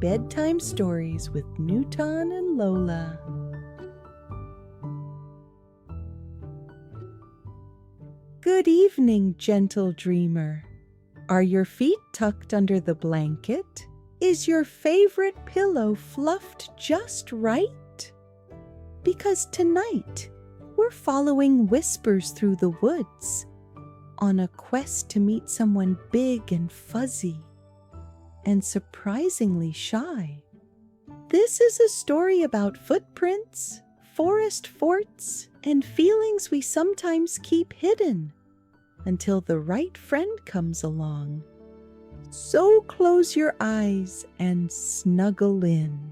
Bedtime Stories with Nuton and Lola. Good evening, gentle dreamer. Are your feet tucked under the blanket? Is your favorite pillow fluffed just right? Because tonight, we're following whispers through the woods on a quest to meet someone big and fuzzy and surprisingly shy. This is a story about footprints, forest forts, and feelings we sometimes keep hidden until the right friend comes along. So close your eyes and snuggle in.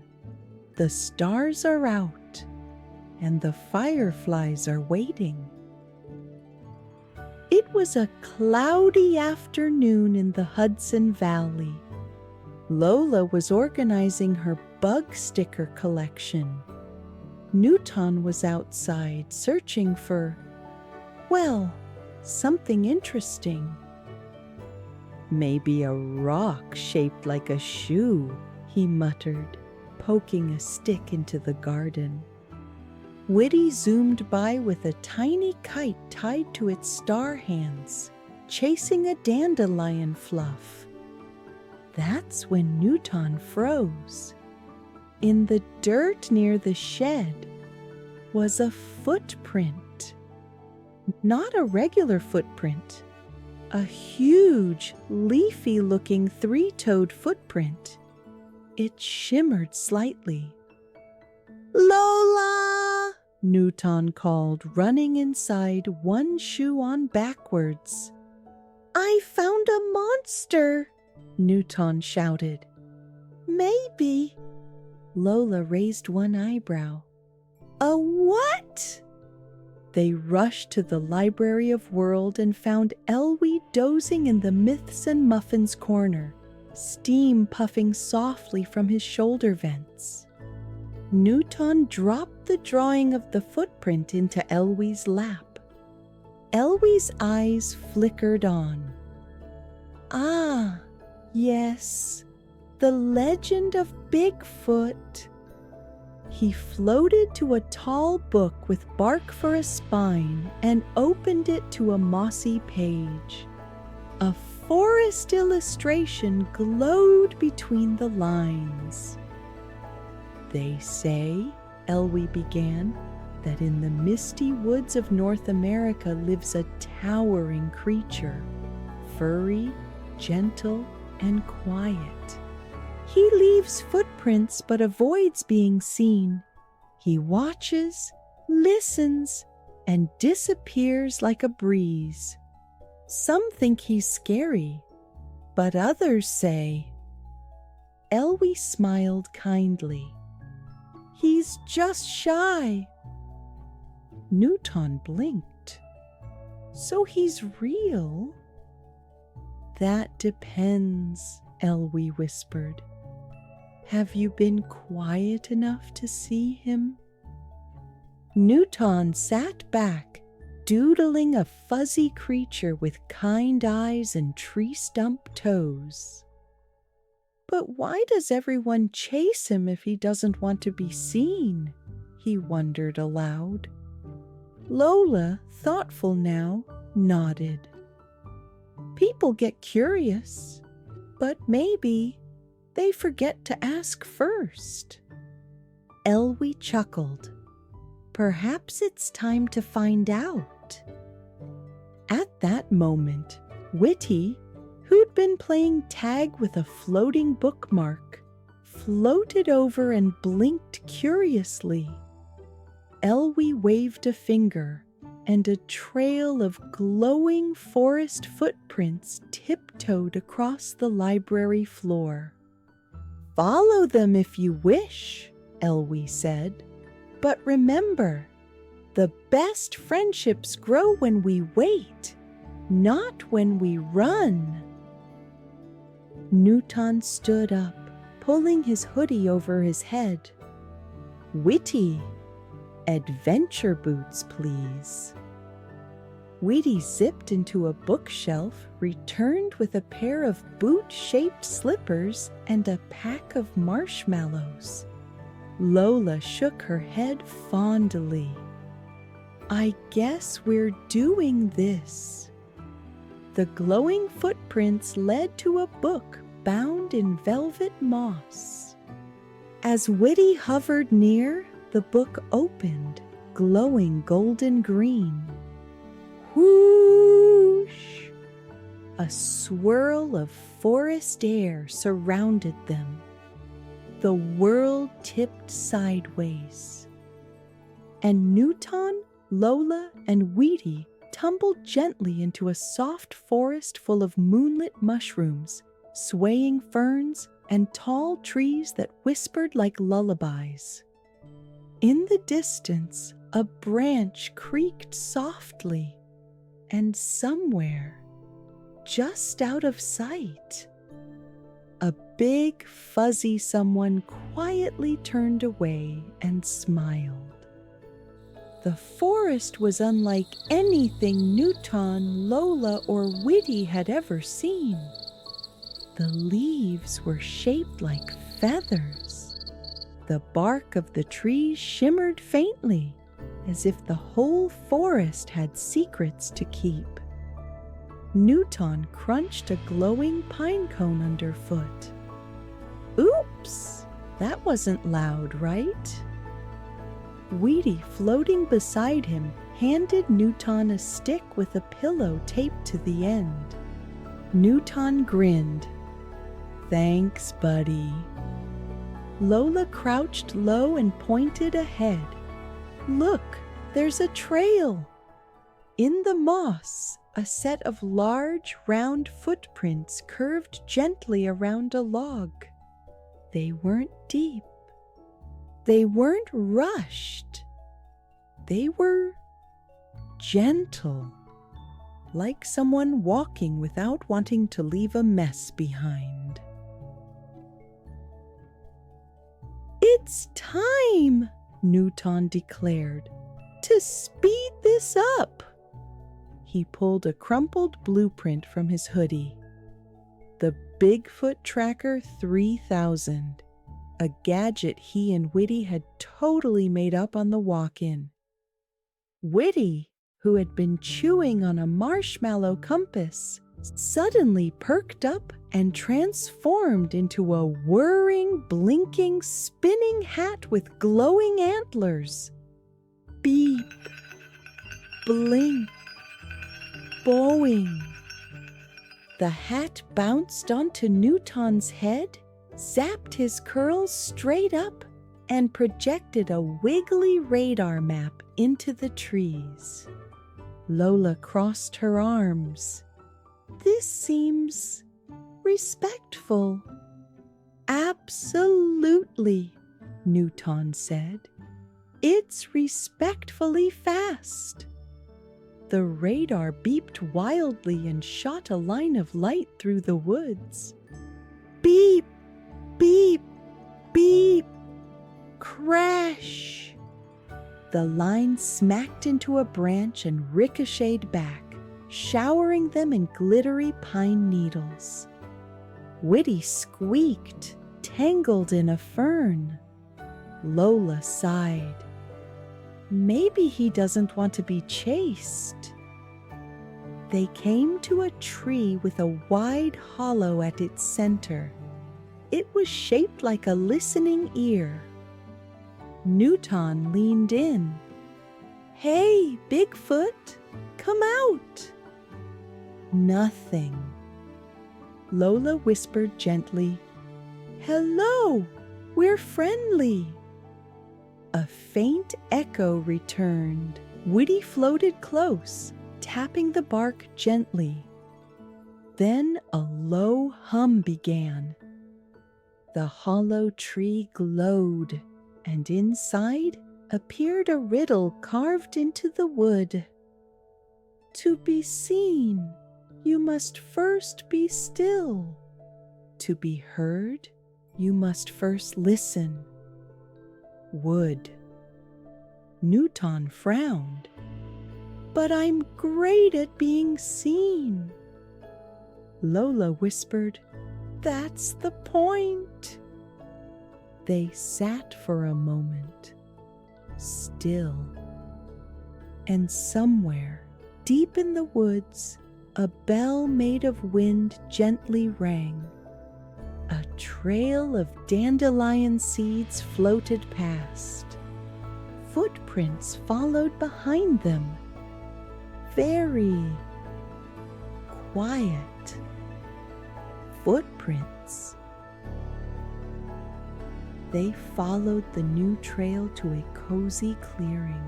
The stars are out and the fireflies are waiting. It was a cloudy afternoon in the Hudson Valley. Lola was organizing her bug sticker collection. Nuton was outside searching for, well, something interesting. Maybe a rock shaped like a shoe, he muttered, poking a stick into the garden. Wuity zoomed by with a tiny kite tied to its star hands, chasing a dandelion fluff. That's when Nuton froze. In the dirt near the shed was a footprint. Not a regular footprint, a huge, leafy-looking three-toed footprint. It shimmered slightly. "Lola!" Nuton called, running inside, one shoe on backwards. "I found a monster!" Nuton shouted. "Maybe." Lola raised one eyebrow. "A what?" They rushed to the Library of World and found Elwie dozing in the Myths and Muffins corner, steam puffing softly from his shoulder vents. Nuton dropped the drawing of the footprint into Elwie's lap. Elwie's eyes flickered on. "Ah, yes, the legend of Bigfoot." He floated to a tall book with bark for a spine and opened it to a mossy page. A forest illustration glowed between the lines. "They say," Elwie began, "that in the misty woods of North America lives a towering creature, furry, gentle, and quiet. He leaves footprints but avoids being seen. He watches, listens, and disappears like a breeze. Some think he's scary, but others say—" Elwie smiled kindly. "He's just shy." Nuton blinked. "So he's real?" "That depends," Elwie whispered. "Have you been quiet enough to see him?" Nuton sat back, doodling a fuzzy creature with kind eyes and tree stump toes. "But why does everyone chase him if he doesn't want to be seen?" he wondered aloud. Lola, thoughtful now, nodded. "People get curious, but maybe they forget to ask first." Elwie chuckled. "Perhaps it's time to find out." At that moment, Wuity, who'd been playing tag with a floating bookmark, floated over and blinked curiously. Elwie waved a finger, and a trail of glowing forest footprints tiptoed across the library floor. "Follow them if you wish," Elwie said. "But remember, the best friendships grow when we wait, not when we run." Nuton stood up, pulling his hoodie over his head. "Wuity, adventure boots, please." Wuity zipped into a bookshelf, returned with a pair of boot-shaped slippers and a pack of marshmallows. Lola shook her head fondly. "I guess we're doing this." The glowing footprints led to a book bound in velvet moss. As Wuity hovered near, the book opened, glowing golden green. Whoosh! A swirl of forest air surrounded them. The world tipped sideways. And Nuton, Lola, and Wuity tumbled gently into a soft forest full of moonlit mushrooms, swaying ferns, and tall trees that whispered like lullabies. In the distance, a branch creaked softly, and somewhere, just out of sight, a big, fuzzy someone quietly turned away and smiled. The forest was unlike anything Nuton, Lola, or Wuity had ever seen. The leaves were shaped like feathers. The bark of the trees shimmered faintly, as if the whole forest had secrets to keep. Nuton crunched a glowing pine cone underfoot. Oops! That wasn't loud, right? Wuity, floating beside him, handed Nuton a stick with a pillow taped to the end. Nuton grinned. "Thanks, buddy." Lola crouched low and pointed ahead. "Look, there's a trail." In the moss, a set of large, round footprints curved gently around a log. They weren't deep. They weren't rushed. They were gentle, like someone walking without wanting to leave a mess behind. "It's time," Nuton declared, "to speed this up." He pulled a crumpled blueprint from his hoodie. The Bigfoot Tracker 3000, a gadget he and Wuity had totally made up on the walk-in. Wuity, who had been chewing on a marshmallow compass, suddenly perked up and transformed into a whirring, blinking, spinning hat with glowing antlers. Beep, blink, boing. The hat bounced onto Nuton's head, zapped his curls straight up, and projected a wiggly radar map into the trees. Lola crossed her arms. "This seems respectful." "Absolutely," Nuton said. "It's respectfully fast." The radar beeped wildly and shot a line of light through the woods. Beep, beep, beep. Crash! The line smacked into a branch and ricocheted back, showering them in glittery pine needles. Wuity squeaked, tangled in a fern. Lola sighed. Maybe he doesn't want to be chased. They came to a tree with a wide hollow at its center. It was shaped like a listening ear. Nuton leaned in. "Hey, Bigfoot, come out." Nothing. Lola whispered gently, "Hello, we're friendly." A faint echo returned. Wuity floated close, tapping the bark gently. Then a low hum began. The hollow tree glowed, and inside appeared a riddle carved into the wood. "To be seen, you must first be still. To be heard, you must first listen." Wood. Nuton frowned. but I'm great at being seen." Lola whispered, "That's the point." They sat for a moment, still. And somewhere, deep in the woods, a bell made of wind gently rang. A trail of dandelion seeds floated past. Footprints followed behind them. Very quiet footprints. They followed the new trail to a cozy clearing.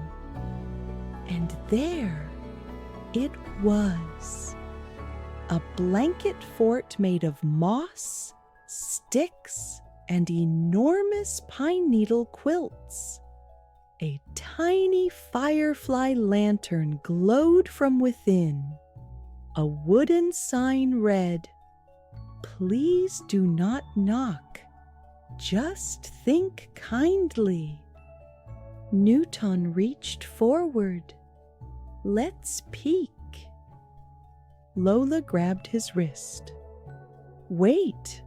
And there it was. A blanket fort made of moss, sticks, and enormous pine needle quilts. A tiny firefly lantern glowed from within. A wooden sign read, "Please do not knock. Just think kindly." Nuton reached forward. "Let's peek." Lola grabbed his wrist. "Wait,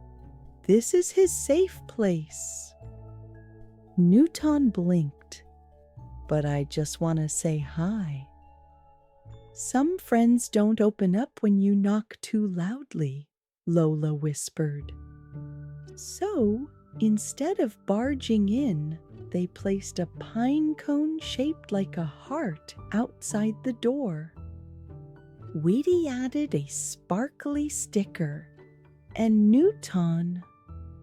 this is his safe place." Nuton blinked. "But I just want to say hi." "Some friends don't open up when you knock too loudly," Lola whispered. So, instead of barging in, they placed a pine cone shaped like a heart outside the door. Wuity added a sparkly sticker, and Nuton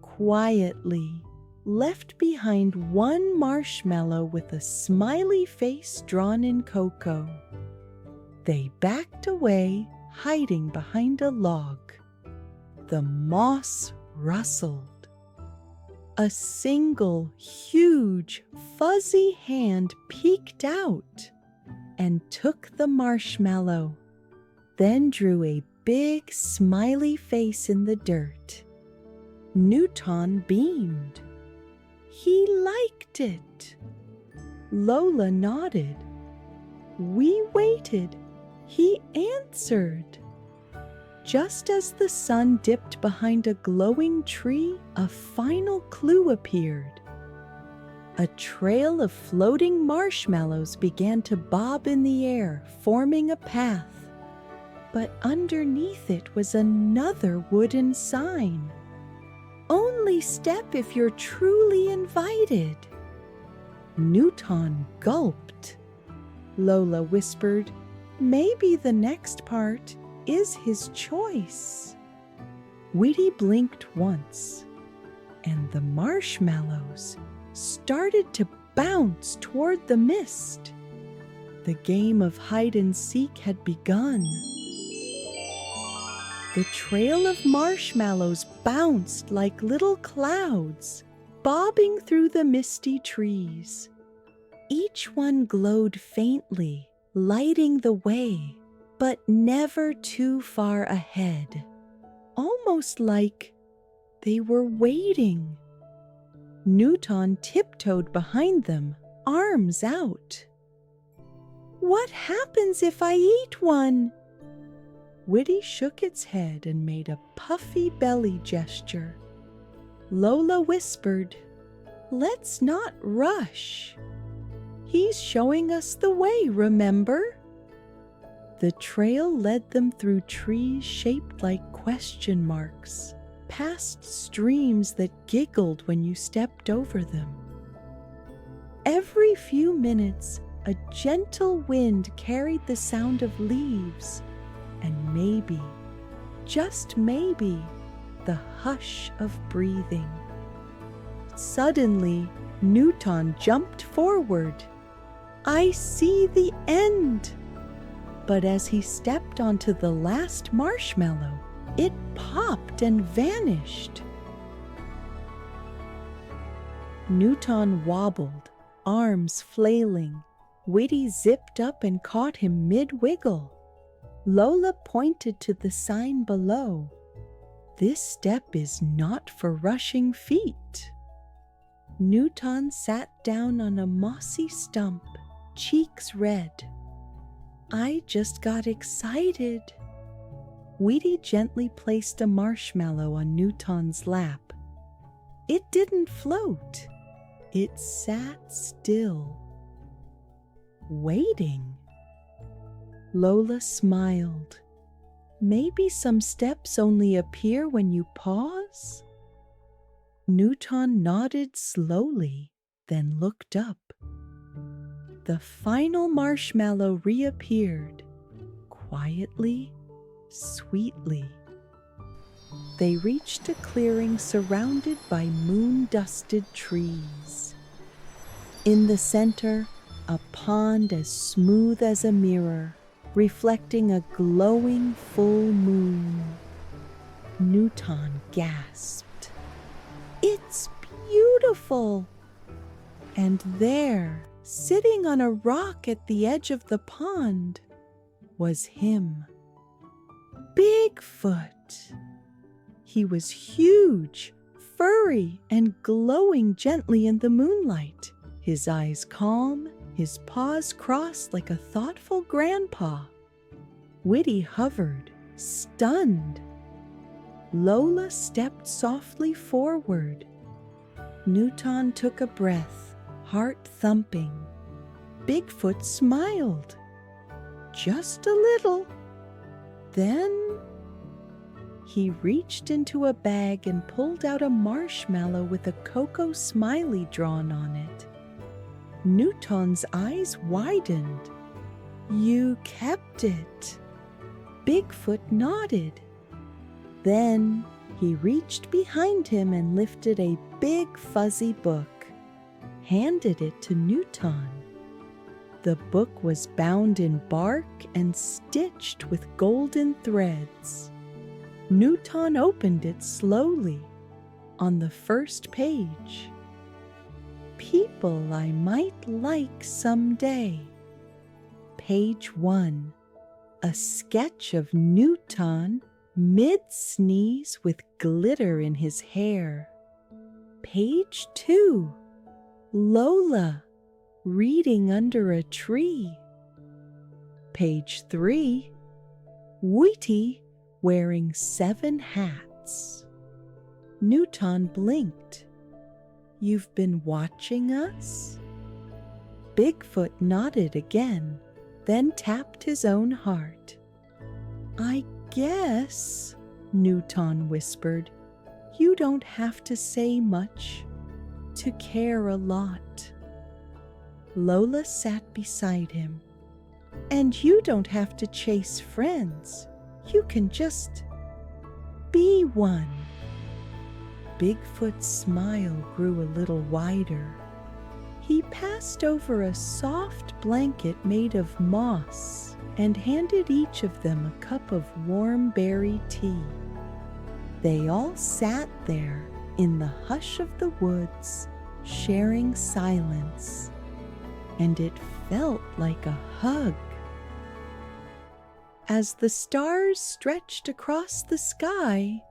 quietly left behind one marshmallow with a smiley face drawn in cocoa. They backed away, hiding behind a log. The moss rustled. A single, huge, fuzzy hand peeked out and took the marshmallow, then drew a big, smiley face in the dirt. Nuton beamed. He liked it. Lola nodded. We waited. He answered. Just as the sun dipped behind a glowing tree, a final clue appeared. A trail of floating marshmallows began to bob in the air, forming a path. But underneath it was another wooden sign. "Only step if you're truly invited." Nuton gulped. Lola whispered, "Maybe the next part is his choice." Wuity blinked once, and the marshmallows started to bounce toward the mist. The game of hide and seek had begun. The trail of marshmallows bounced like little clouds, bobbing through the misty trees. Each one glowed faintly, lighting the way, but never too far ahead, almost like they were waiting. Nuton tiptoed behind them, arms out. "What happens if I eat one?" Wuity shook its head and made a puffy belly gesture. Lola whispered, "Let's not rush. He's showing us the way, remember?" The trail led them through trees shaped like question marks, past streams that giggled when you stepped over them. Every few minutes, a gentle wind carried the sound of leaves, and maybe, just maybe, the hush of breathing. Suddenly, Nuton jumped forward. "I see the end!" But as he stepped onto the last marshmallow, it popped and vanished. Nuton wobbled, arms flailing. Wuity zipped up and caught him mid-wiggle. Lola pointed to the sign below. "This step is not for rushing feet." Nuton sat down on a mossy stump, cheeks red. I just got excited. Wuity gently placed a marshmallow on Nuton's lap. It didn't float. It sat still, waiting. Lola smiled. Maybe some steps only appear when you pause? Nuton nodded slowly, then looked up. The final marshmallow reappeared, quietly, sweetly. They reached a clearing surrounded by moon-dusted trees. In the center, a pond as smooth as a mirror, reflecting a glowing full moon. Nuton gasped. "It's beautiful!" And there, sitting on a rock at the edge of the pond, was him. Bigfoot. He was huge, furry, and glowing gently in the moonlight, his eyes calm, his paws crossed like a thoughtful grandpa. Wuity hovered, stunned. Lola stepped softly forward. Nuton took a breath, heart thumping. Bigfoot smiled. Just a little. Then he reached into a bag and pulled out a marshmallow with a cocoa-smiley drawn on it. Nuton's eyes widened. "You kept it." Bigfoot nodded. Then he reached behind him and lifted a big fuzzy book, handed it to Nuton. The book was bound in bark and stitched with golden threads. Nuton opened it slowly. On the first page, "People I might like someday." Page 1. A sketch of Nuton mid-sneeze with glitter in his hair. Page 2. Lola reading under a tree. Page 3. Wuity wearing 7 hats. Nuton blinked. "You've been watching us?" Bigfoot nodded again, then tapped his own heart. "I guess," Nuton whispered, "you don't have to say much to care a lot." Lola sat beside him. "And you don't have to chase friends. You can just be one." Bigfoot's smile grew a little wider. He passed over a soft blanket made of moss and handed each of them a cup of warm berry tea. They all sat there in the hush of the woods, sharing silence, and it felt like a hug. As the stars stretched across the sky,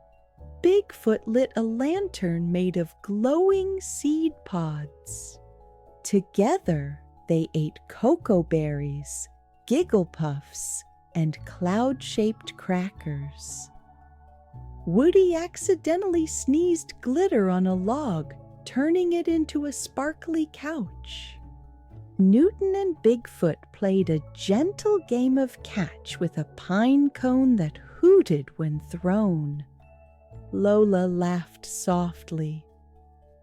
Bigfoot lit a lantern made of glowing seed pods. Together, they ate cocoa berries, giggle puffs, and cloud-shaped crackers. Wuity accidentally sneezed glitter on a log, turning it into a sparkly couch. Nuton and Bigfoot played a gentle game of catch with a pine cone that hooted when thrown. Lola laughed softly.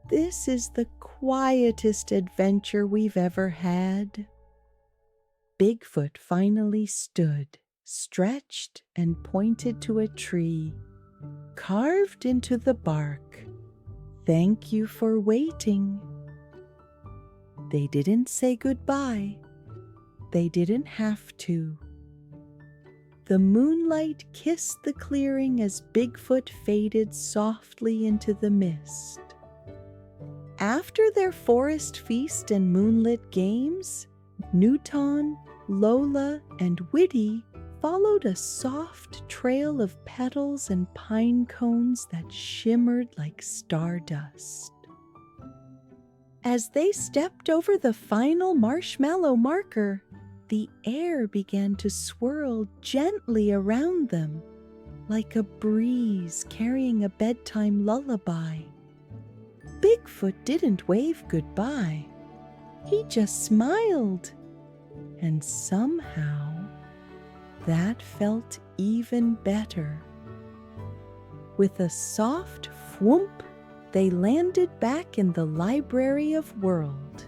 "This is the quietest adventure we've ever had." Bigfoot finally stood, stretched, and pointed to a tree, carved into the bark. "Thank you for waiting." They didn't say goodbye. They didn't have to. The moonlight kissed the clearing as Bigfoot faded softly into the mist. After their forest feast and moonlit games, Nuton, Lola, and Wuity followed a soft trail of petals and pine cones that shimmered like stardust. As they stepped over the final marshmallow marker, the air began to swirl gently around them, like a breeze carrying a bedtime lullaby. Bigfoot didn't wave goodbye. He just smiled, and somehow that felt even better. With a soft whoomp, they landed back in the Library of World.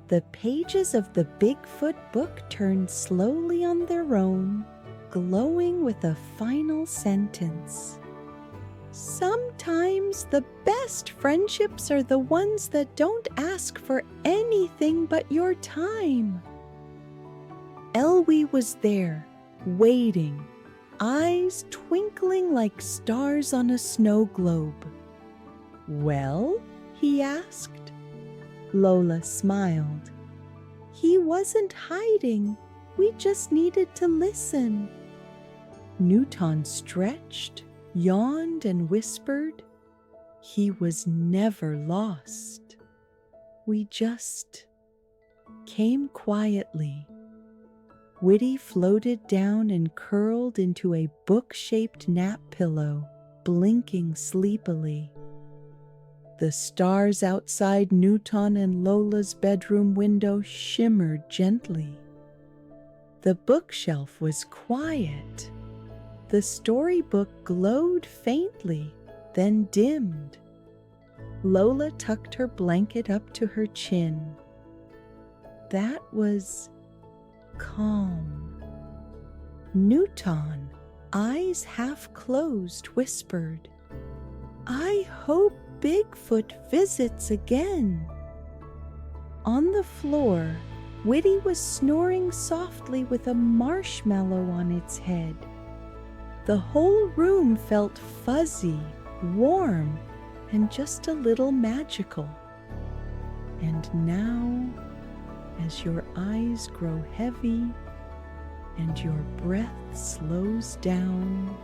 The pages of the Bigfoot book turned slowly on their own, glowing with a final sentence. Sometimes the best friendships are the ones that don't ask for anything but your time. Elwee was there, waiting, eyes twinkling like stars on a snow globe. "Well?" he asked. Lola smiled. "He wasn't hiding. We just needed to listen." Nuton stretched, yawned, and whispered, "He was never lost. We just came quietly." Wuity floated down and curled into a book-shaped nap pillow, blinking sleepily. The stars outside Nuton and Lola's bedroom window shimmered gently. The bookshelf was quiet. The storybook glowed faintly, then dimmed. Lola tucked her blanket up to her chin. That was calm. Nuton, eyes half closed, whispered, "I hope Bigfoot visits again." On the floor, Wuity was snoring softly with a marshmallow on its head. The whole room felt fuzzy, warm, and just a little magical. And now, as your eyes grow heavy and your breath slows down,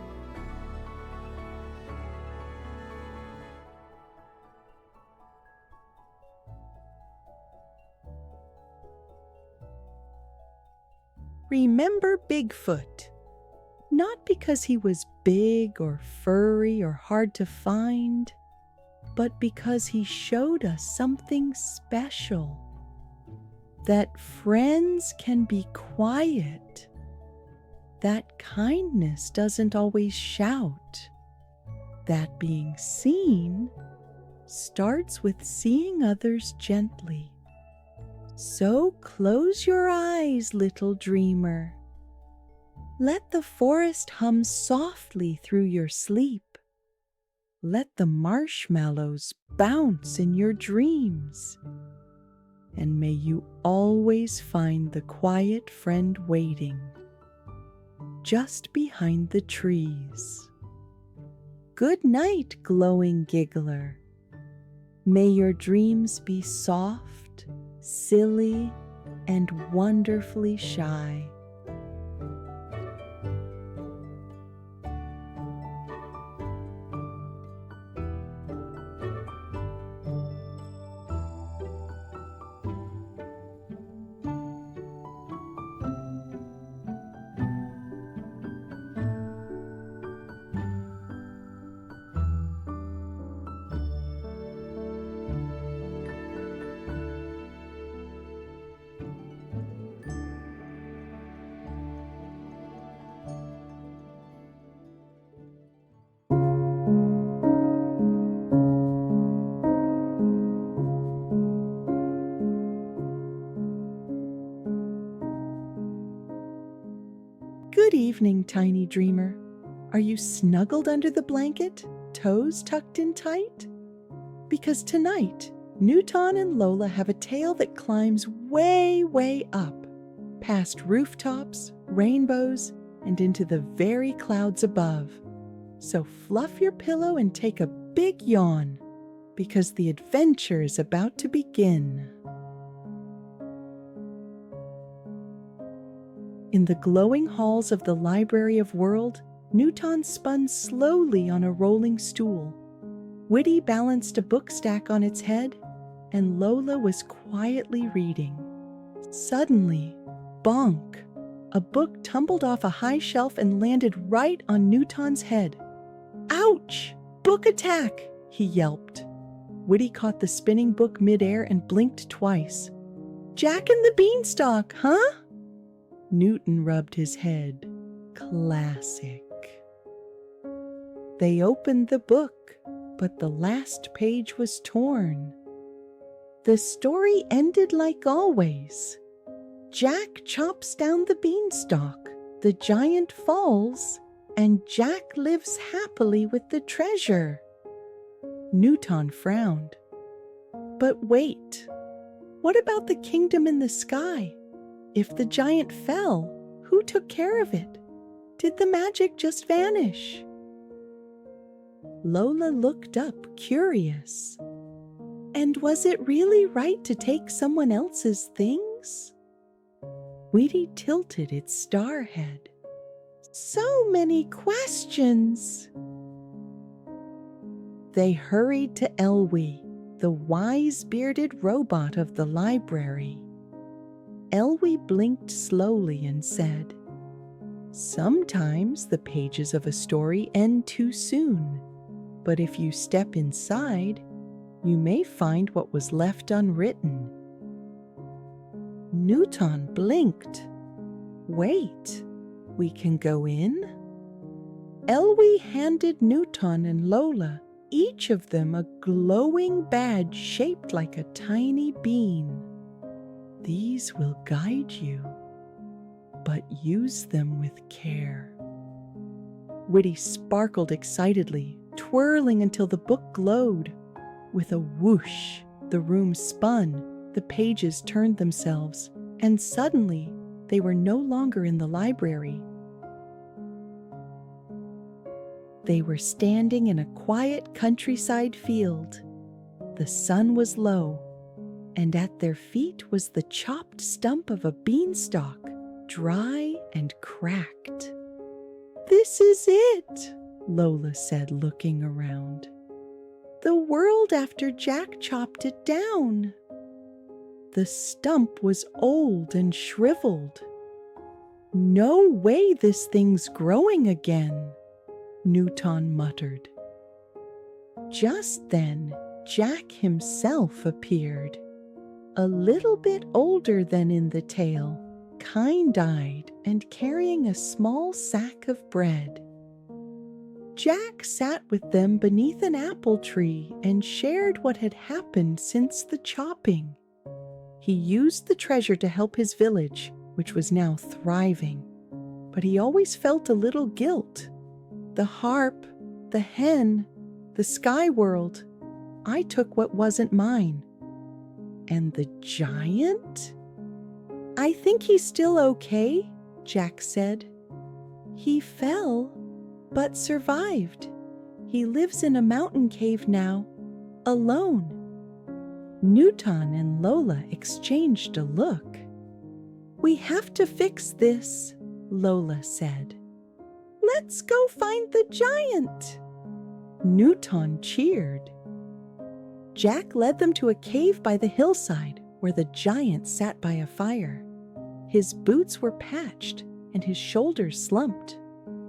remember Bigfoot. Not because he was big or furry or hard to find, but because he showed us something special. That friends can be quiet. That kindness doesn't always shout. That being seen starts with seeing others gently. So close your eyes, little dreamer. Let the forest hum softly through your sleep. Let the marshmallows bounce in your dreams. And may you always find the quiet friend waiting just behind the trees. Good night, glowing giggler. May your dreams be soft, silly, and wonderfully shy. Good evening, tiny dreamer. Are you snuggled under the blanket, toes tucked in tight? Because tonight, Nuton and Lola have a tale that climbs way, way up, past rooftops, rainbows, and into the very clouds above. So fluff your pillow and take a big yawn, because the adventure is about to begin. In the glowing halls of the Library of World, Nuton spun slowly on a rolling stool. Wuity balanced a book stack on its head, and Lola was quietly reading. Suddenly, Bonk! A book tumbled off a high shelf and landed right on Nuton's head. Ouch! Book attack! He yelped. Wuity caught the spinning book midair and blinked twice. Jack and the Beanstalk, huh? Nuton rubbed his head. Classic. They opened the book, but the last page was torn. The story ended like always. Jack chops down the beanstalk, the giant falls, and Jack lives happily with the treasure. Nuton frowned. But wait, what about the kingdom in the sky? If the giant fell, who took care of it? Did the magic just vanish? Lola looked up, curious. And was it really right to take someone else's things? Wuity tilted its star head. So many questions! They hurried to Elwie, the wise-bearded robot of the library. Elwie blinked slowly and said, "Sometimes the pages of a story end too soon, but if you step inside, you may find what was left unwritten." Nuton blinked. Wait, we can go in? Elwie handed Nuton and Lola, each of them a glowing badge shaped like a tiny bean. These will guide you, but use them with care. Wuity sparkled excitedly, twirling until the book glowed. With a whoosh, the room spun, the pages turned themselves, and suddenly they were no longer in the library. They were standing in a quiet countryside field. The sun was low, and at their feet was the chopped stump of a beanstalk, dry and cracked. "This is it," Lola said, looking around. "The world after Jack chopped it down." The stump was old and shriveled. "No way this thing's growing again," Nuton muttered. Just then, Jack himself appeared, a little bit older than in the tale, kind-eyed and carrying a small sack of bread. Jack sat with them beneath an apple tree and shared what had happened since the chopping. He used the treasure to help his village, which was now thriving, but he always felt a little guilt. The harp, the hen, the sky world, I took what wasn't mine. And the giant? "I think he's still okay," Jack said. "He fell, but survived. He lives in a mountain cave now, alone." Nuton and Lola exchanged a look. "We have to fix this," Lola said. "Let's go find the giant." Nuton cheered. Jack led them to a cave by the hillside where the giant sat by a fire. His boots were patched and his shoulders slumped.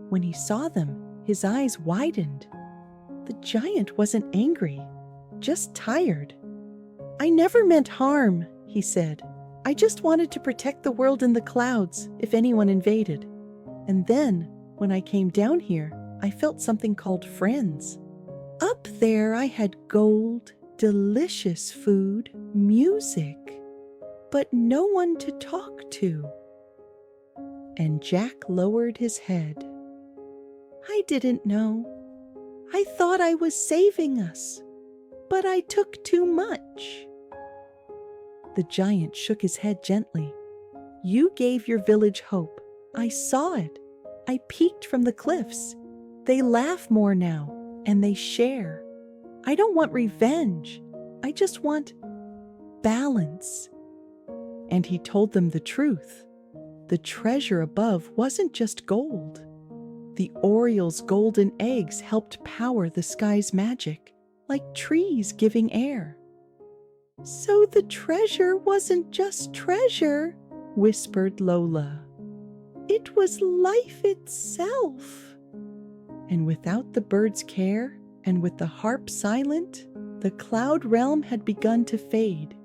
When he saw them, his eyes widened. The giant wasn't angry, just tired. "I never meant harm," he said. "I just wanted to protect the world in the clouds if anyone invaded. And then, when I came down here, I felt something called friends. Up there I had gold, delicious food, music, but no one to talk to." And Jack lowered his head. "I didn't know. I thought I was saving us, but I took too much." The giant shook his head gently. "You gave your village hope. I saw it. I peeked from the cliffs. They laugh more now, and they share. I don't want revenge. I just want balance." And he told them the truth. The treasure above wasn't just gold. The oriole's golden eggs helped power the sky's magic, like trees giving air. "So the treasure wasn't just treasure," whispered Lola. It was life itself. And without the bird's care, and with the harp silent, the cloud realm had begun to fade.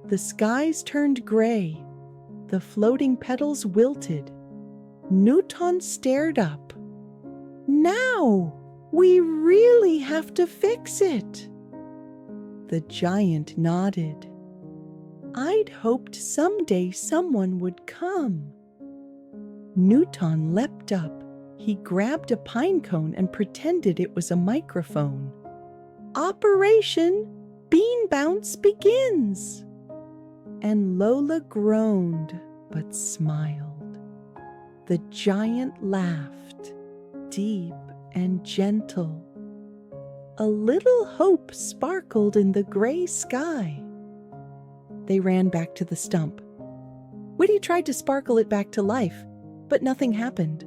The skies turned gray. The floating petals wilted. Nuton stared up. Now, we really have to fix it. The giant nodded. I'd hoped someday someone would come. Nuton leapt up. He grabbed a pine cone and pretended it was a microphone. Operation Bean Bounce begins. And Lola groaned but smiled. The giant laughed, deep and gentle. A little hope sparkled in the gray sky. They ran back to the stump. Wuity tried to sparkle it back to life, but nothing happened.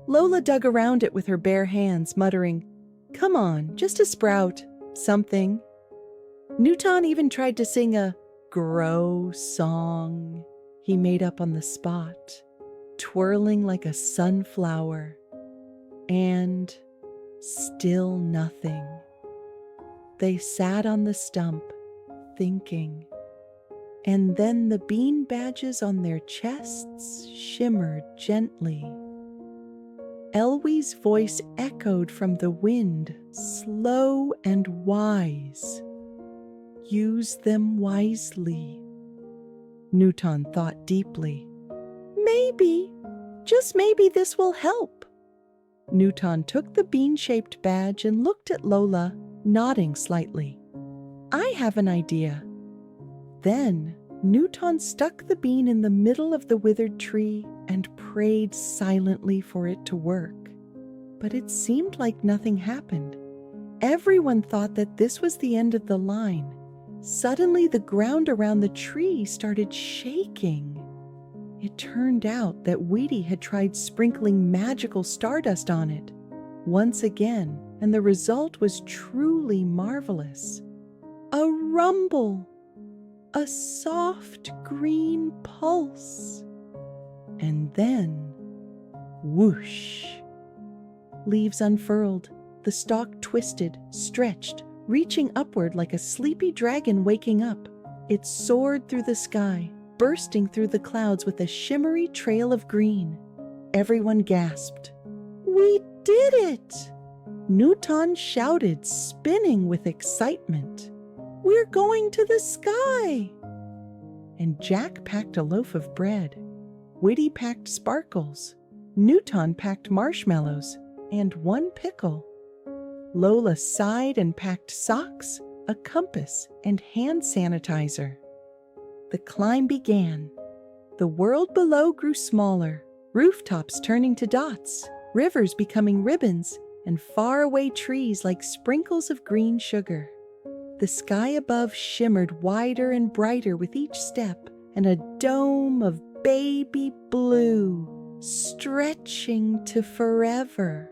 Lola dug around it with her bare hands, muttering, "Come on, just a sprout, something." Nuton even tried to sing a grow song he made up on the spot, twirling like a sunflower. And still nothing. They sat on the stump, thinking. And then the bean badges on their chests shimmered gently. Elwie's voice echoed from the wind, slow and wise. Use them wisely. Nuton thought deeply. Maybe, just maybe this will help. Nuton took the bean-shaped badge and looked at Lola, nodding slightly. I have an idea. Then Nuton stuck the bean in the middle of the withered tree and prayed silently for it to work. But it seemed like nothing happened. Everyone thought that this was the end of the line. Suddenly the ground around the tree started shaking. It turned out that Wuity had tried sprinkling magical stardust on it once again, and the result was truly marvelous. A rumble, a soft green pulse, and then whoosh. Leaves unfurled, the stalk twisted, stretched, reaching upward like a sleepy dragon waking up. It soared through the sky, bursting through the clouds with a shimmery trail of green. Everyone gasped. We did it! Nuton shouted, spinning with excitement. We're going to the sky! And Jack packed a loaf of bread. Wuity packed sparkles. Nuton packed marshmallows and one pickle. Lola sighed and packed socks, a compass, and hand sanitizer. The climb began. The world below grew smaller, rooftops turning to dots, rivers becoming ribbons, and faraway trees like sprinkles of green sugar. The sky above shimmered wider and brighter with each step, and a dome of baby blue, stretching to forever.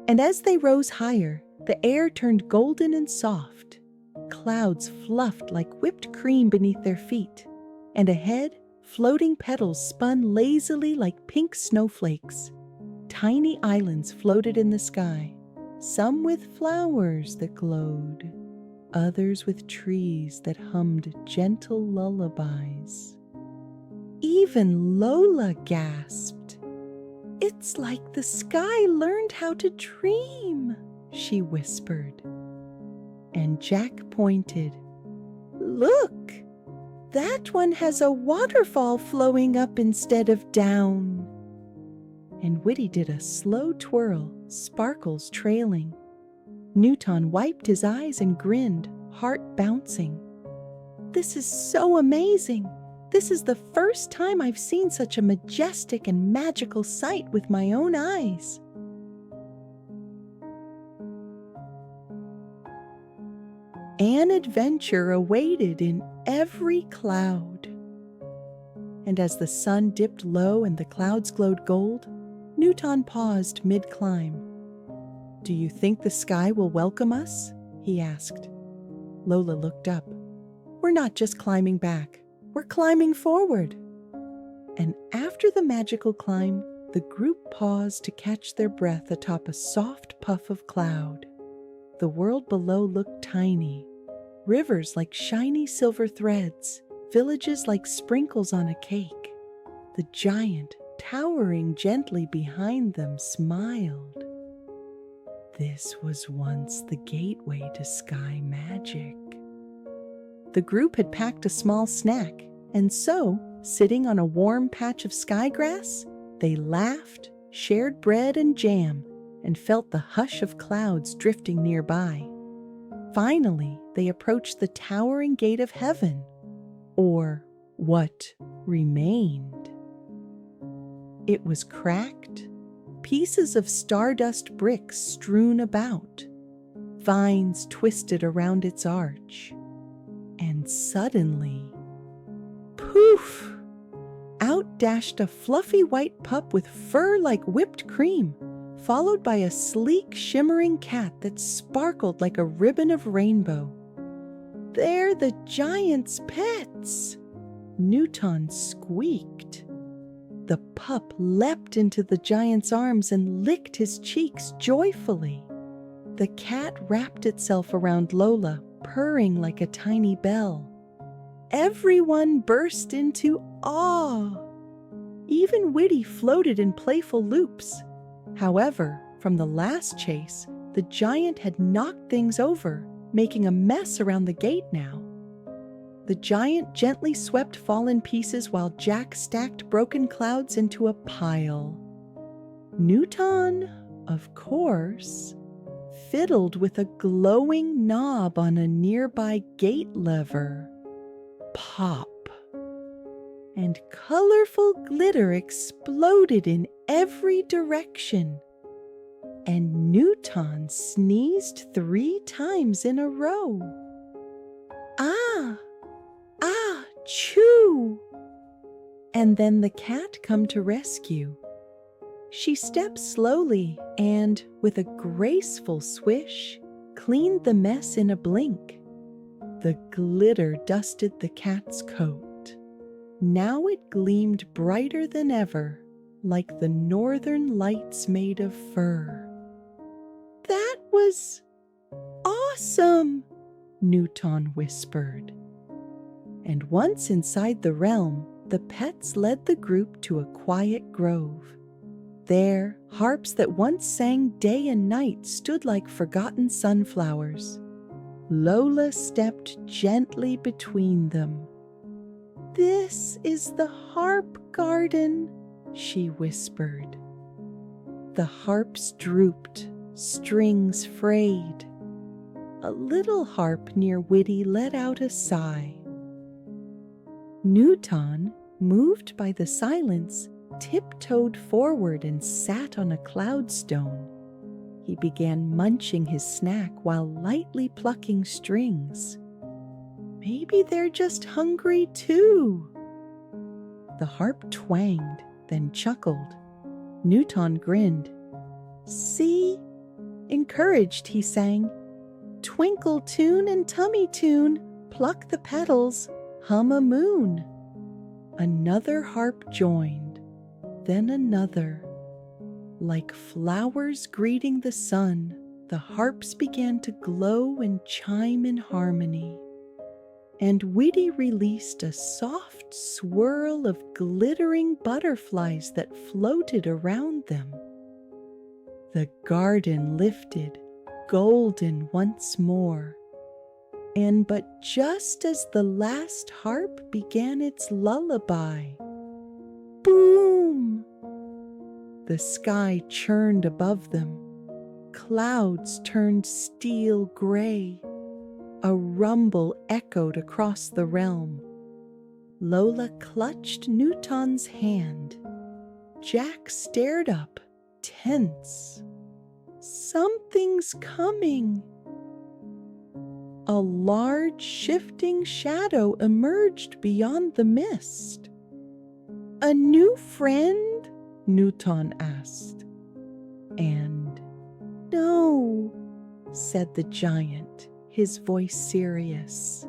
And as they rose higher, the air turned golden and soft. Clouds fluffed like whipped cream beneath their feet, and ahead, floating petals spun lazily like pink snowflakes. Tiny islands floated in the sky, some with flowers that glowed, others with trees that hummed gentle lullabies. Even Lola gasped. It's like the sky learned how to dream, she whispered. And Jack pointed. Look, that one has a waterfall flowing up instead of down. And Wuity did a slow twirl, sparkles trailing. Nuton wiped his eyes and grinned, heart bouncing. This is so amazing. This is the first time I've seen such a majestic and magical sight with my own eyes. An adventure awaited in every cloud. And as the sun dipped low and the clouds glowed gold, Nuton paused mid-climb. Do you think the sky will welcome us? He asked. Lola looked up. We're not just climbing back. we're climbing forward." And after the magical climb, the group paused to catch their breath atop a soft puff of cloud. The world below looked tiny. Rivers like shiny silver threads, villages like sprinkles on a cake. The giant, towering gently behind them, smiled. This was once the gateway to sky magic. The group had packed a small snack, and so, sitting on a warm patch of sky grass, they laughed, shared bread and jam, and felt the hush of clouds drifting nearby. Finally, they approached the towering gate of heaven, or what remained. It was cracked, pieces of stardust bricks strewn about, vines twisted around its arch, and suddenly, poof! Out dashed a fluffy white pup with fur like whipped cream, followed by a sleek, shimmering cat that sparkled like a ribbon of rainbow. "They're the giant's pets!" Nuton squeaked. The pup leapt into the giant's arms and licked his cheeks joyfully. The cat wrapped itself around Lola, purring like a tiny bell. Everyone burst into awe. Even Wuity floated in playful loops. However, from the last chase, the giant had knocked things over, making a mess around the gate now. The giant gently swept fallen pieces while Jack stacked broken clouds into a pile. Nuton, of course, fiddled with a glowing knob on a nearby gate lever. Pop! And colorful glitter exploded in every direction. And Nuton sneezed 3 times in a row. "Ah! Ah! Choo!" And then the cat come to rescue. She stepped slowly and, with a graceful swish, cleaned the mess in a blink. The glitter dusted the cat's coat. Now it gleamed brighter than ever, like the northern lights made of fur. "That was awesome!" Nuton whispered. And once inside the realm, the pets led the group to a quiet grove. There, harps that once sang day and night stood like forgotten sunflowers. Lola stepped gently between them. "This is the harp garden," she whispered. The harps drooped, strings frayed. A little harp near Wuity let out a sigh. Nuton, moved by the silence, tiptoed forward and sat on a cloudstone. He began munching his snack while lightly plucking strings. Maybe they're just hungry too. The harp twanged, then chuckled. Nuton grinned. "See?" Encouraged, he sang, "Twinkle tune and tummy tune, pluck the petals, hum a moon." Another harp joined, then another. Like flowers greeting the sun, the harps began to glow and chime in harmony. And Wuity released a soft swirl of glittering butterflies that floated around them. The garden lifted, golden once more. And but just as the last harp began its lullaby, boom! The sky churned above them. Clouds turned steel gray. A rumble echoed across the realm. Lola clutched Nuton's hand. Jack stared up, tense. Something's coming. A large shifting shadow emerged beyond the mist. "A new friend?" Nuton asked. And "No," said the giant, his voice serious.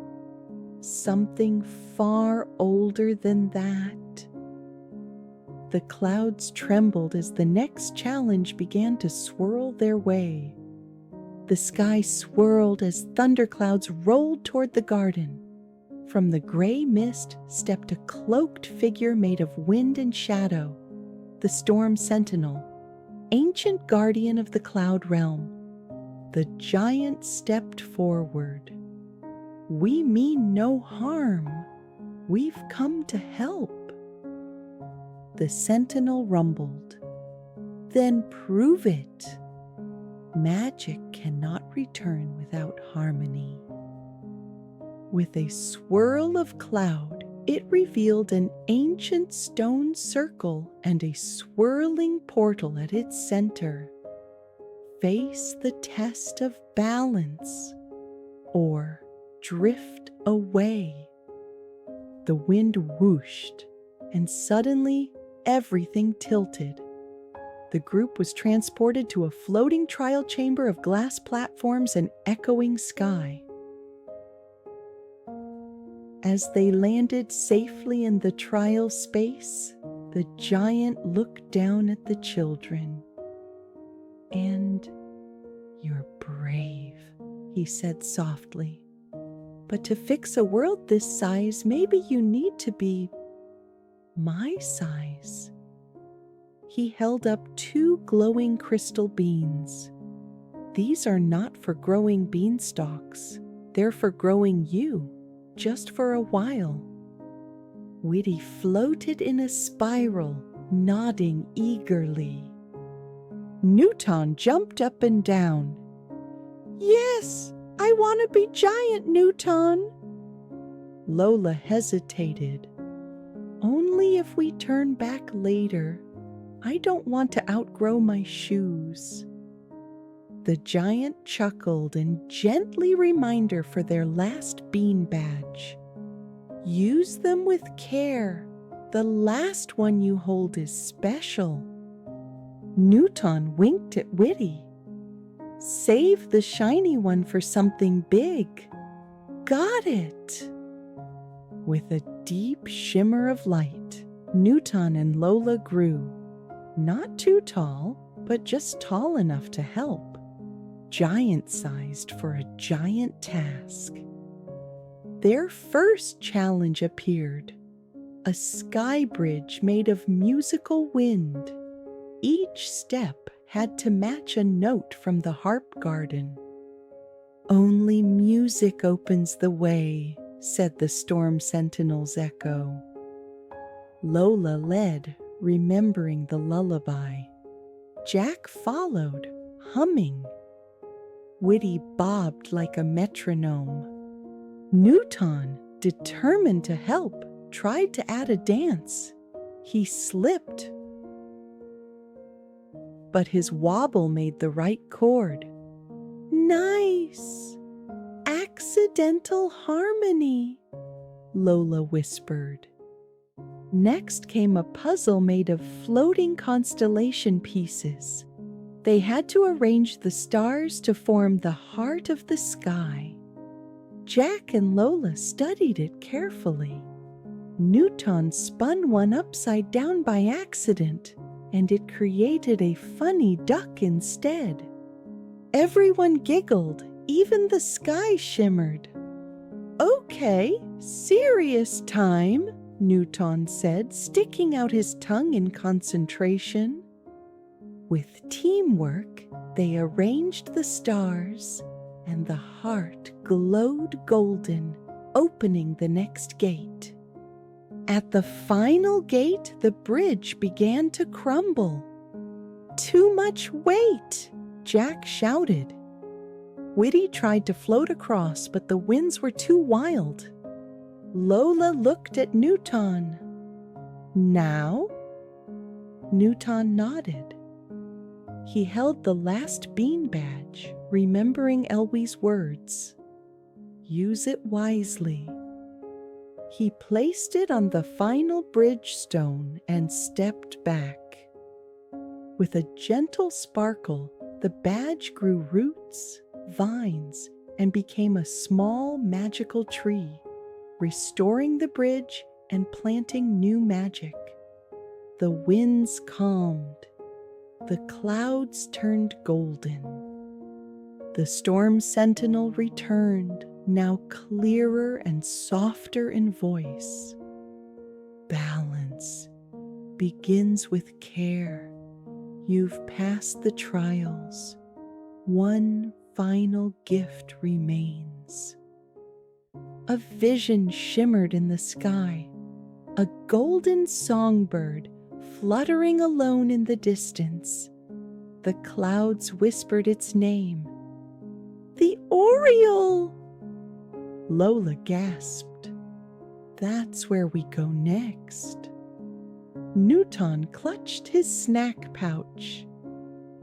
something far older than that. The clouds trembled as the next challenge began to swirl their way. The sky swirled as thunderclouds rolled toward the garden. From the gray mist stepped a cloaked figure made of wind and shadow, the storm sentinel, ancient guardian of the cloud realm. The giant stepped forward. "We mean no harm. We've come to help." The sentinel rumbled. "Then prove it. Magic cannot return without harmony." With a swirl of cloud, it revealed an ancient stone circle and a swirling portal at its center. Face the test of balance, or drift away. The wind whooshed, and suddenly everything tilted. The group was transported to a floating trial chamber of glass platforms and echoing sky. As they landed safely in the trial space, the giant looked down at the children. "And you're brave," he said softly. "But to fix a world this size, maybe you need to be my size." He held up 2 glowing crystal beans. "These are not for growing beanstalks. They're for growing you, just for a while." Wuity floated in a spiral, nodding eagerly. Nuton jumped up and down. "Yes, I want to be giant, Nuton." Lola hesitated. "Only if we turn back later. I don't want to outgrow my shoes." The giant chuckled and gently reminded her for their last bean badge. "Use them with care. The last one you hold is special." Nuton winked at Wuity. "Save the shiny one for something big." "Got it." With a deep shimmer of light, Nuton and Lola grew. Not too tall, but just tall enough to help. Giant-sized for a giant task. Their first challenge appeared. A sky bridge made of musical wind. Each step had to match a note from the harp garden. "Only music opens the way," said the storm sentinel's echo. Lola led, remembering the lullaby. Jack followed, humming. Wuity bobbed like a metronome. Nuton, determined to help, tried to add a dance. He slipped, but his wobble made the right chord. "Nice! Accidental harmony," Lola whispered. Next came a puzzle made of floating constellation pieces. They had to arrange the stars to form the heart of the sky. Jack and Lola studied it carefully. Nuton spun one upside down by accident, and it created a funny duck instead. Everyone giggled, even the sky shimmered. "Okay, serious time," Nuton said, sticking out his tongue in concentration. With teamwork, they arranged the stars, and the heart glowed golden, opening the next gate. At the final gate, the bridge began to crumble. "Too much weight!" Jack shouted. Wuity tried to float across, but the winds were too wild. Lola looked at Nuton. "Now?" Nuton nodded. He held the last bean badge, remembering Elwie's words. "Use it wisely." He placed it on the final bridge stone and stepped back. With a gentle sparkle, the badge grew roots, vines, and became a small magical tree. restoring the bridge and planting new magic. The winds calmed. The clouds turned golden. The storm sentinel returned, now clearer and softer in voice. Balance begins with care. You've passed the trials. One final gift remains. A vision shimmered in the sky, a golden songbird fluttering alone in the distance. The clouds whispered its name. The Oriole! Lola gasped. That's where we go next. Nuton clutched his snack pouch.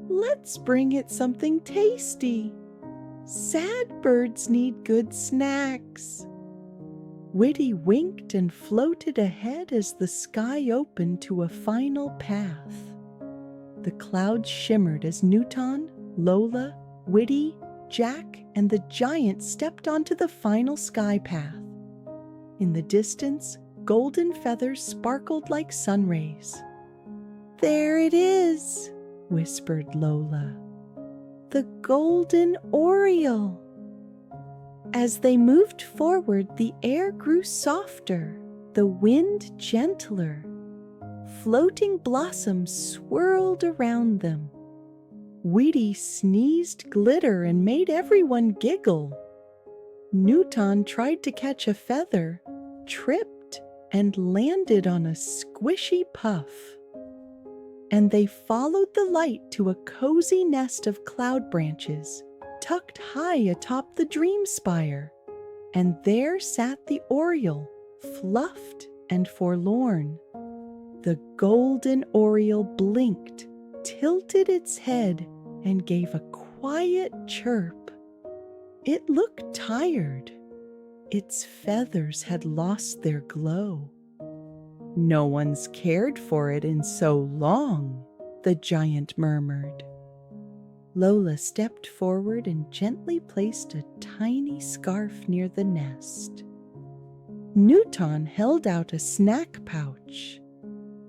Let's bring it something tasty. Sad birds need good snacks. Wuity winked and floated ahead as the sky opened to a final path. The clouds shimmered as Nuton, Lola, Wuity, Jack, and the giant stepped onto the final sky path. In the distance, golden feathers sparkled like sun rays. There it is, whispered Lola. The golden Oriole. As they moved forward, the air grew softer, the wind gentler. Floating blossoms swirled around them. Wuity sneezed glitter and made everyone giggle. Nuton tried to catch a feather, tripped, and landed on a squishy puff. And they followed the light to a cozy nest of cloud branches, tucked high atop the dream spire. And there sat the Oriole, fluffed and forlorn. The golden Oriole blinked, tilted its head, and gave a quiet chirp. It looked tired. Its feathers had lost their glow. No one's cared for it in so long, the giant murmured. Lola stepped forward and gently placed a tiny scarf near the nest. Nuton held out a snack pouch.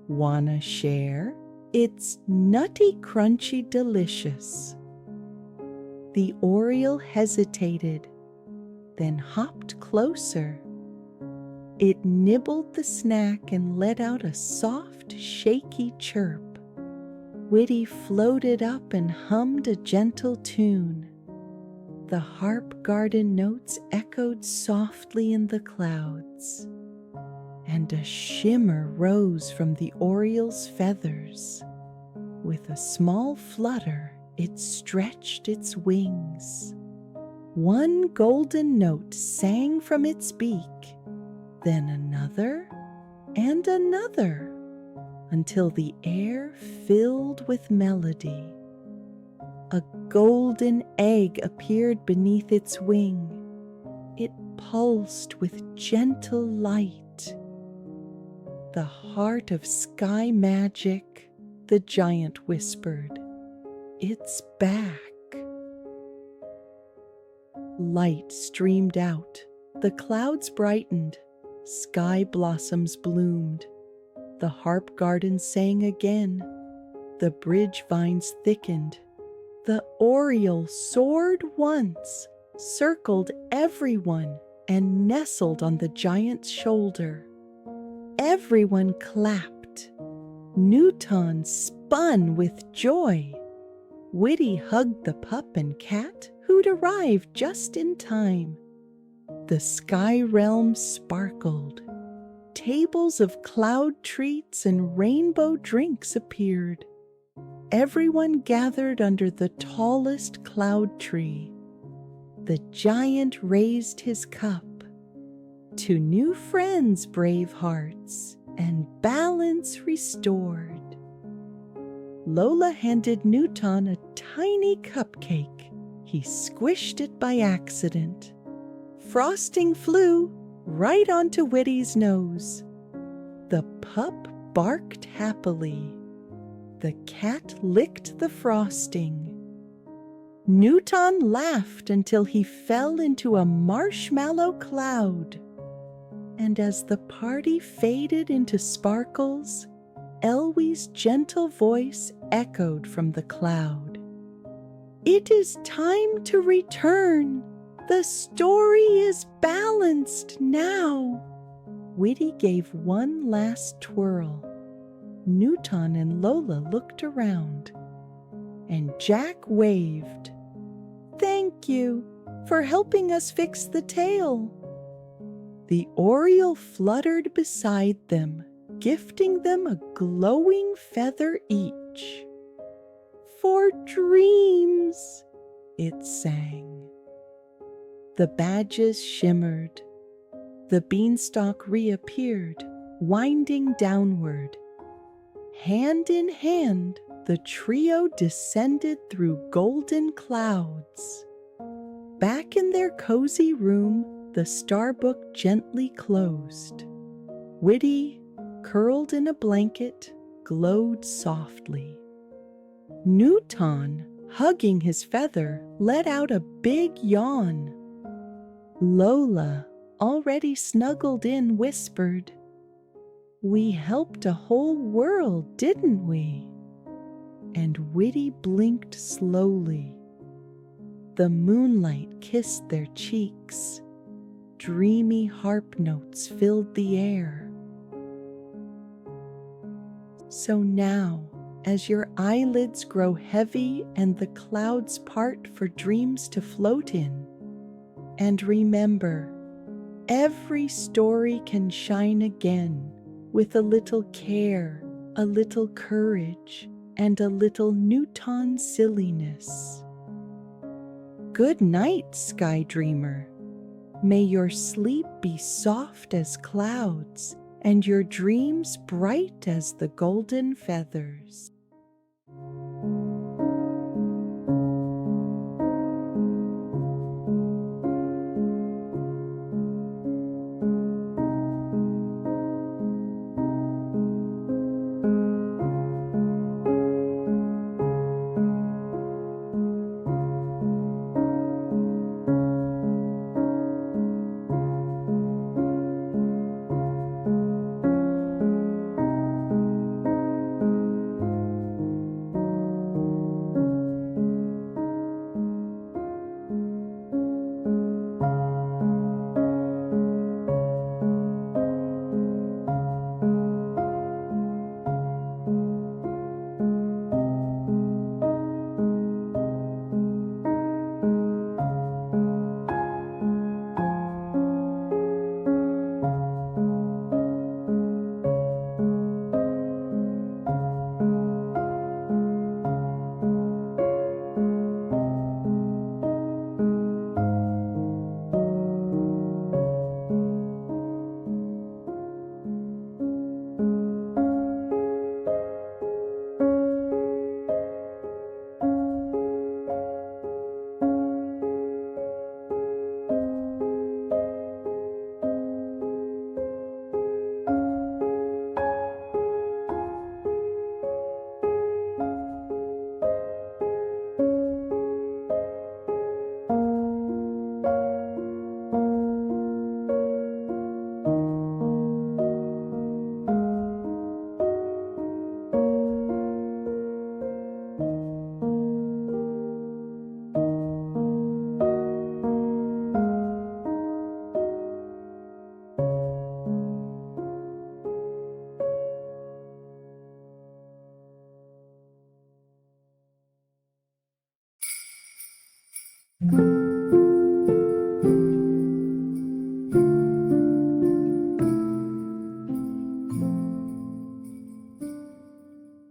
Wanna share? It's nutty, crunchy, delicious. The Oriole hesitated, then hopped closer. It nibbled the snack and let out a soft, shaky chirp. Wuity floated up and hummed a gentle tune. The harp garden notes echoed softly in the clouds, and a shimmer rose from the Oriole's feathers. With a small flutter, it stretched its wings. One golden note sang from its beak, then another and another, until the air filled with melody. A golden egg appeared beneath its wing. It pulsed with gentle light. The heart of sky magic, the giant whispered. It's back. Light streamed out. The clouds brightened. Sky blossoms bloomed. The harp garden sang again. The bridge vines thickened. The Oriole soared once, circled everyone, and nestled on the giant's shoulder. Everyone clapped. Nuton spun with joy. Wuity hugged the pup and cat who'd arrived just in time. The sky realm sparkled. Tables of cloud treats and rainbow drinks appeared. Everyone gathered under the tallest cloud tree. The giant raised his cup. To new friends, brave hearts, and balance restored. Lola handed Nuton a tiny cupcake. He squished it by accident. Frosting flew right onto Wuity's nose. The pup barked happily. The cat licked the frosting. Nuton laughed until he fell into a marshmallow cloud. And as the party faded into sparkles, Elwie's gentle voice echoed from the cloud. "It is time to return. The story is balanced now." Wuity gave one last twirl. Nuton and Lola looked around, and Jack waved. "Thank you for helping us fix the tail." The oriole fluttered beside them, gifting them a glowing feather each. "For dreams," it sang. The badges shimmered. The beanstalk reappeared, winding downward. Hand in hand, the trio descended through golden clouds. Back in their cozy room, the star book gently closed. Wuity, curled in a blanket, glowed softly. Nuton, hugging his feather, let out a big yawn. Lola, already snuggled in, whispered, "We helped a whole world, didn't we?" And Wuity blinked slowly. The moonlight kissed their cheeks. Dreamy harp notes filled the air. So now, as your eyelids grow heavy and the clouds part for dreams to float in, and remember, every story can shine again with a little care, a little courage, and a little Nuton silliness. Good night, Sky Dreamer. May your sleep be soft as clouds and your dreams bright as the golden feathers.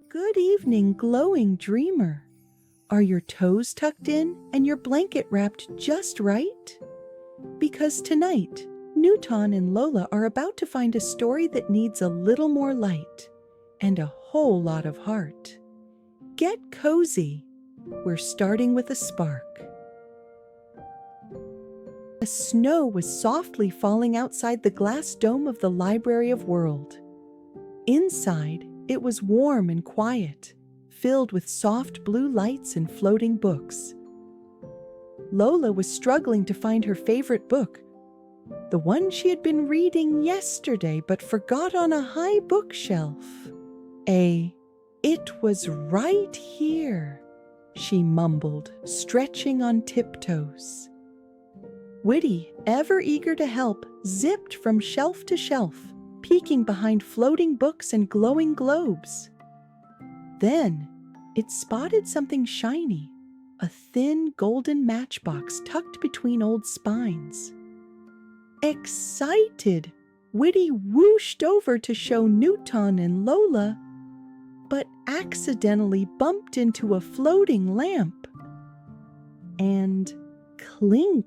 Good evening, glowing dreamer. Are your toes tucked in and your blanket wrapped just right? Because tonight, Nuton and Lola are about to find a story that needs a little more light and a whole lot of heart. Get cozy. We're starting with a spark. The snow was softly falling outside the glass dome of the Library of World. Inside, it was warm and quiet, filled with soft blue lights and floating books. Lola was struggling to find her favorite book the one she had been reading yesterday but forgot on a high bookshelf. It was right here, she mumbled, stretching on tiptoes. Wuity, ever eager to help, zipped from shelf to shelf, peeking behind floating books and glowing globes. Then it spotted something shiny, a thin golden matchbox tucked between old spines. Excited, Wuity whooshed over to show Nuton and Lola, but accidentally bumped into a floating lamp. And clink!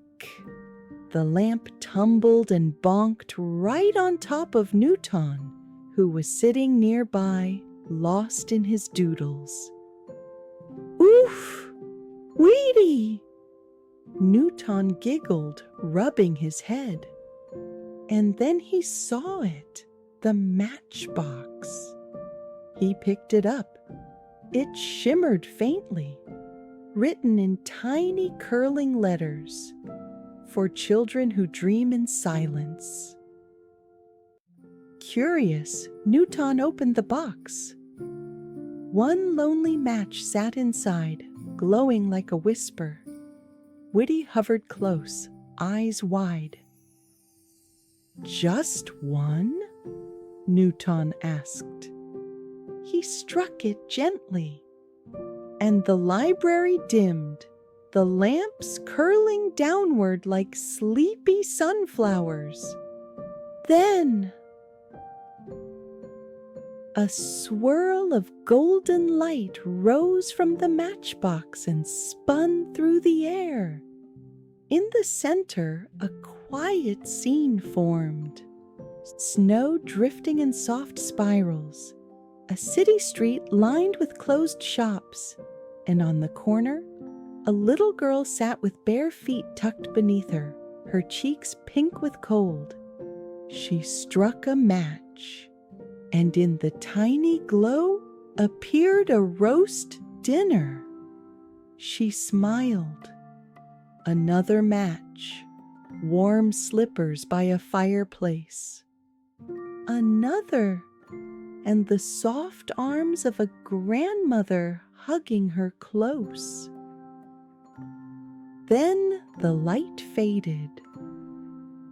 The lamp tumbled and bonked right on top of Nuton, who was sitting nearby, lost in his doodles. Oof! Wuity! Nuton giggled, rubbing his head. And then he saw it, the matchbox. He picked it up. It shimmered faintly, written in tiny curling letters, for children who dream in silence. Curious, Nuton opened the box. One lonely match sat inside, glowing like a whisper. Wuity hovered close, eyes wide. Just one? Nuton asked. He struck it gently, and the library dimmed, the lamps curling downward like sleepy sunflowers. Then a swirl of golden light rose from the matchbox and spun through the air. In the center, a quiet scene formed. Snow drifting in soft spirals, a city street lined with closed shops, and on the corner, a little girl sat with bare feet tucked beneath her, her cheeks pink with cold. She struck a match, and in the tiny glow appeared a roast dinner. She smiled. Another match, warm slippers by a fireplace. Another, and the soft arms of a grandmother hugging her close. Then the light faded.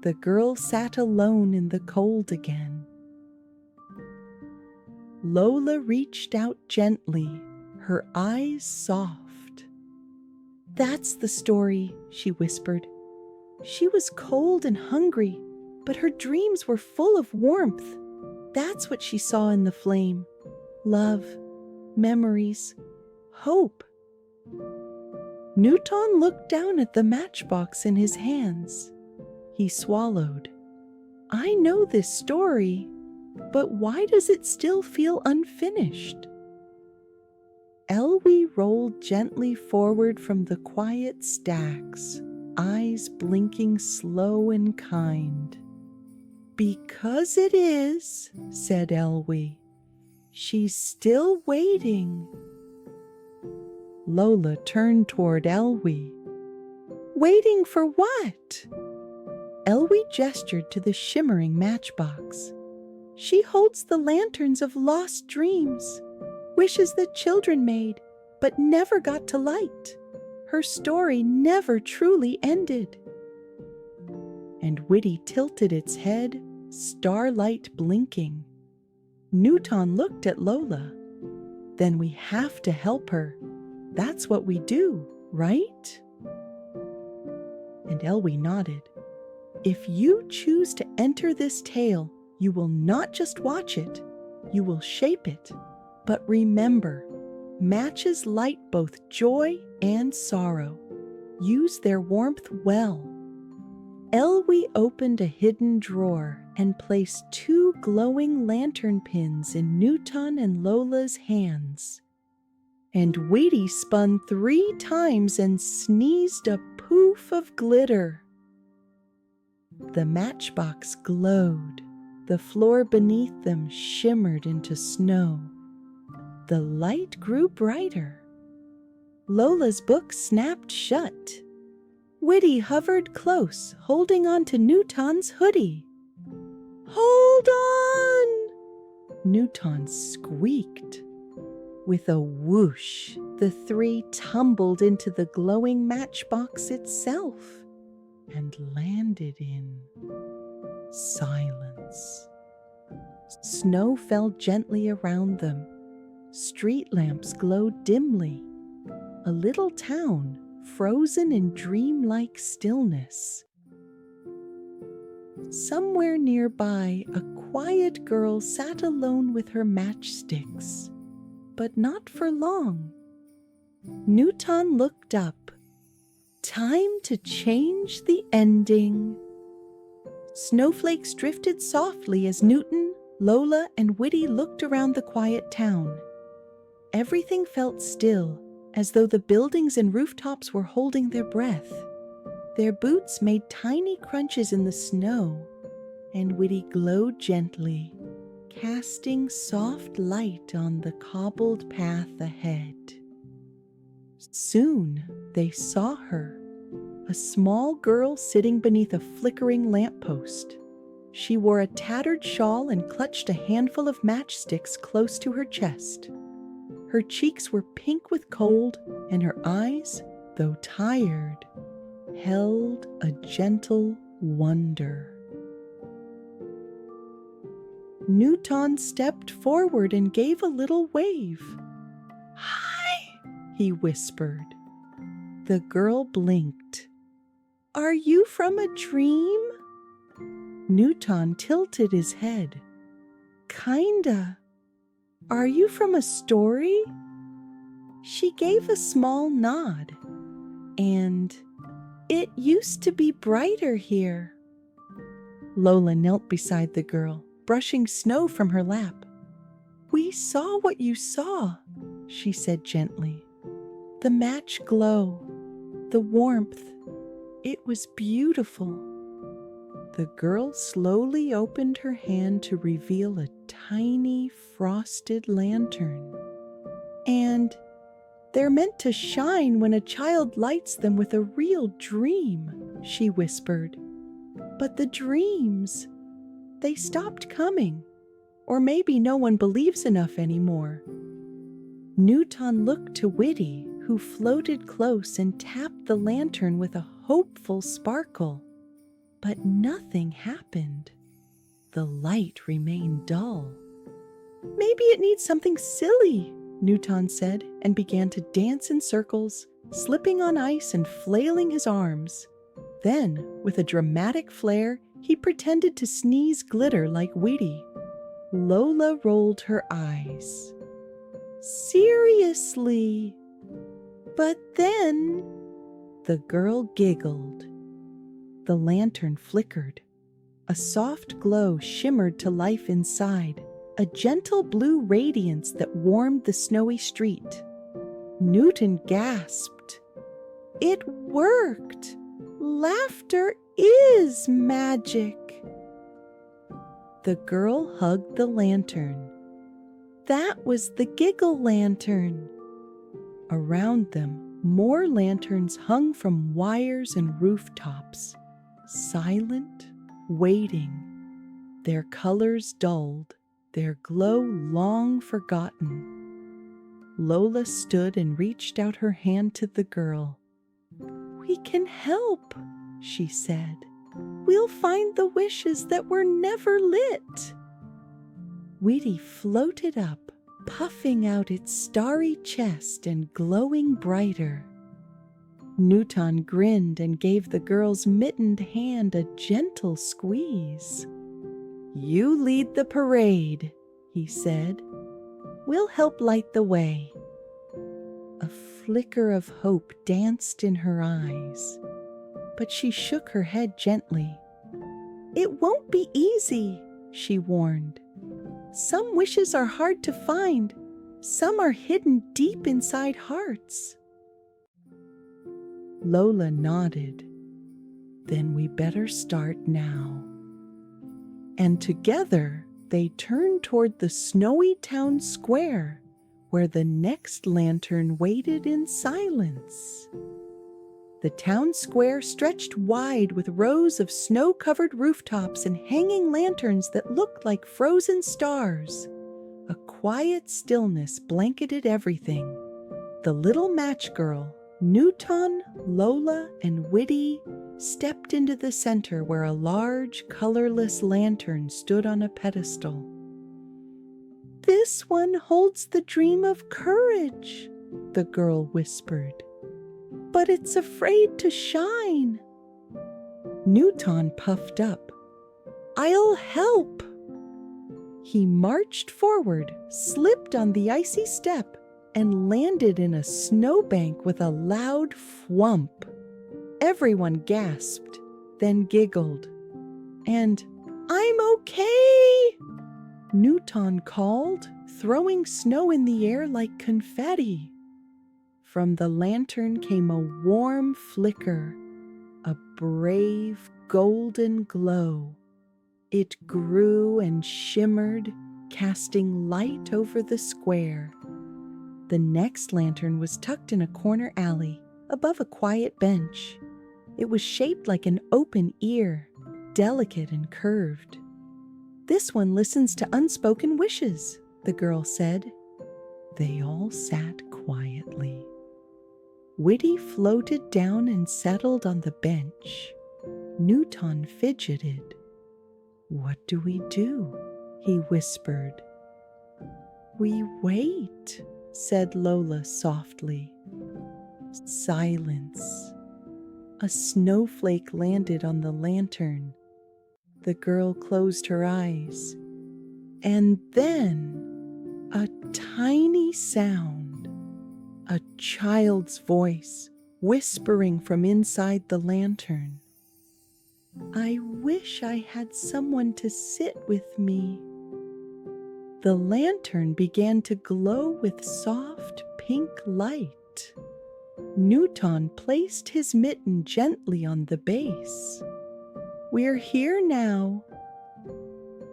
The girl sat alone in the cold again. Lola reached out gently, her eyes soft. "That's the story," she whispered. "She was cold and hungry, but her dreams were full of warmth. That's what she saw in the flame. Love, memories, hope." Nuton looked down at the matchbox in his hands. He swallowed. "I know this story, but why does it still feel unfinished?" Elwie rolled gently forward from the quiet stacks, eyes blinking slow and kind. "Because it is," said Elwie. "She's still waiting." Lola turned toward Elwie. "Waiting for what?" Elwie gestured to the shimmering matchbox. "She holds the lanterns of lost dreams, wishes that children made, but never got to light. Her story never truly ended." And Wuity tilted its head, starlight blinking. Nuton looked at Lola. "Then we have to help her. That's what we do, right?" And Elwie nodded. "If you choose to enter this tale, you will not just watch it, you will shape it. But remember, matches light both joy and sorrow. Use their warmth well." Elwie opened a hidden drawer and placed 2 glowing lantern pins in Nuton and Lola's hands. And Wuity spun 3 times and sneezed a poof of glitter. The matchbox glowed. The floor beneath them shimmered into snow. The light grew brighter. Lola's book snapped shut. Wuity hovered close, holding on to Nuton's hoodie. "Hold on!" Nuton squeaked. With a whoosh, the three tumbled into the glowing matchbox itself and landed in silence. Snow fell gently around them. Street lamps glowed dimly. A little town frozen in dreamlike stillness. Somewhere nearby, a quiet girl sat alone with her matchsticks, but not for long. Nuton looked up. Time to change the ending. Snowflakes drifted softly as Nuton, Lola, and Wuity looked around the quiet town. Everything felt still, as though the buildings and rooftops were holding their breath. Their boots made tiny crunches in the snow, and Wuity glowed gently, casting soft light on the cobbled path ahead. Soon they saw her, a small girl sitting beneath a flickering lamppost. She wore a tattered shawl and clutched a handful of matchsticks close to her chest. Her cheeks were pink with cold, and her eyes, though tired, held a gentle wonder. Nuton stepped forward and gave a little wave. "Hi," he whispered. The girl blinked. "Are you from a dream?" Nuton tilted his head. "Kinda. Are you from a story?" She gave a small nod. "And it used to be brighter here." Lola knelt beside the girl, brushing snow from her lap. "We saw what you saw," she said gently. "The match glow, the warmth. It was beautiful." The girl slowly opened her hand to reveal a tiny frosted lantern. "And they're meant to shine when a child lights them with a real dream," she whispered. "But the dreams, they stopped coming. Or maybe no one believes enough anymore." Nuton looked to Wuity, who floated close and tapped the lantern with a hopeful sparkle. But nothing happened. The light remained dull. "Maybe it needs something silly," Nuton said, and began to dance in circles, slipping on ice and flailing his arms. Then, with a dramatic flair, he pretended to sneeze glitter like Wuity. Lola rolled her eyes. "Seriously?" But then the girl giggled. The lantern flickered. A soft glow shimmered to life inside, a gentle blue radiance that warmed the snowy street. Nuton gasped. "It worked! Laughter is magic!" The girl hugged the lantern. That was the giggle lantern. Around them, more lanterns hung from wires and rooftops, silent, waiting, their colors dulled, their glow long forgotten. Lola stood and reached out her hand to the girl. "We can help," she said. "We'll find the wishes that were never lit." Wuity floated up, puffing out its starry chest and glowing brighter. Nuton grinned and gave the girl's mittened hand a gentle squeeze. "You lead the parade," he said. "We'll help light the way." A flicker of hope danced in her eyes, but she shook her head gently. "It won't be easy," she warned. "Some wishes are hard to find. Some are hidden deep inside hearts." Lola nodded. "Then we better start now." And together they turned toward the snowy town square, where the next lantern waited in silence. The town square stretched wide with rows of snow-covered rooftops and hanging lanterns that looked like frozen stars. A quiet stillness blanketed everything. The little match girl, Nuton, Lola, and Wuity stepped into the center where a large, colorless lantern stood on a pedestal. "This one holds the dream of courage," the girl whispered. "But it's afraid to shine." Nuton puffed up. "I'll help." He marched forward, slipped on the icy step, and landed in a snowbank with a loud thwump. Everyone gasped, then giggled. And, "I'm okay," Nuton called, throwing snow in the air like confetti. From the lantern came a warm flicker, a brave golden glow. It grew and shimmered, casting light over the square. The next lantern was tucked in a corner alley, above a quiet bench. It was shaped like an open ear, delicate and curved. "This one listens to unspoken wishes," the girl said. They all sat quietly. Wuity floated down and settled on the bench. Nuton fidgeted. "What do we do?" he whispered. "We wait," said Lola softly. Silence. A snowflake landed on the lantern. The girl closed her eyes. And then a tiny sound, a child's voice whispering from inside the lantern. "I wish I had someone to sit with me." The lantern began to glow with soft pink light. Nuton placed his mitten gently on the base. "We're here now."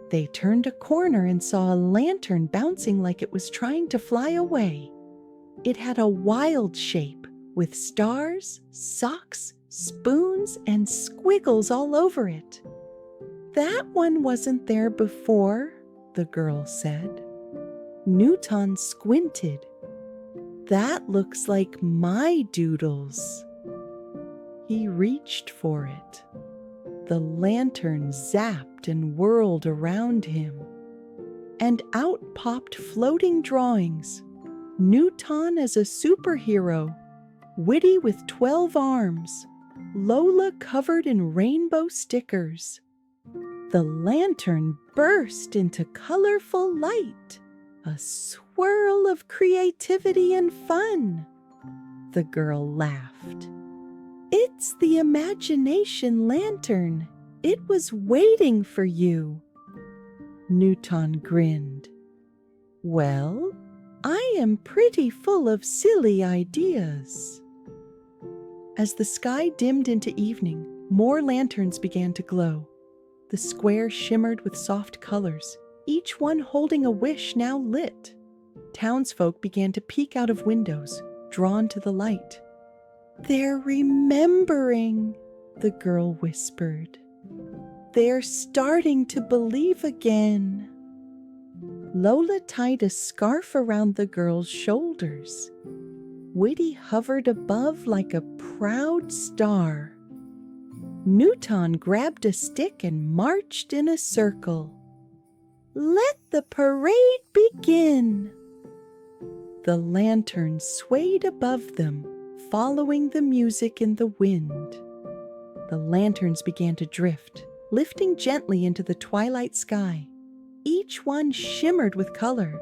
They turned a corner and saw a lantern bouncing like it was trying to fly away. It had a wild shape with stars, socks, spoons, and squiggles all over it. "That one wasn't there before," the girl said. Nuton squinted. "That looks like my doodles." He reached for it. The lantern zapped and whirled around him. And out popped floating drawings. Nuton as a superhero, Wuity with 12 arms, Lola covered in rainbow stickers. The lantern burst into colorful light, a swirl of creativity and fun. The girl laughed. "It's the imagination lantern. It was waiting for you." Nuton grinned. "Well, I am pretty full of silly ideas." As the sky dimmed into evening, more lanterns began to glow. The square shimmered with soft colors, each one holding a wish now lit. Townsfolk began to peek out of windows, drawn to the light. "They're remembering," the girl whispered. "They're starting to believe again." Lola tied a scarf around the girl's shoulders. Wuity hovered above like a proud star. Nuton grabbed a stick and marched in a circle. "Let the parade begin." The lantern swayed above them, following the music in the wind. The lanterns began to drift, lifting gently into the twilight sky. Each one shimmered with color: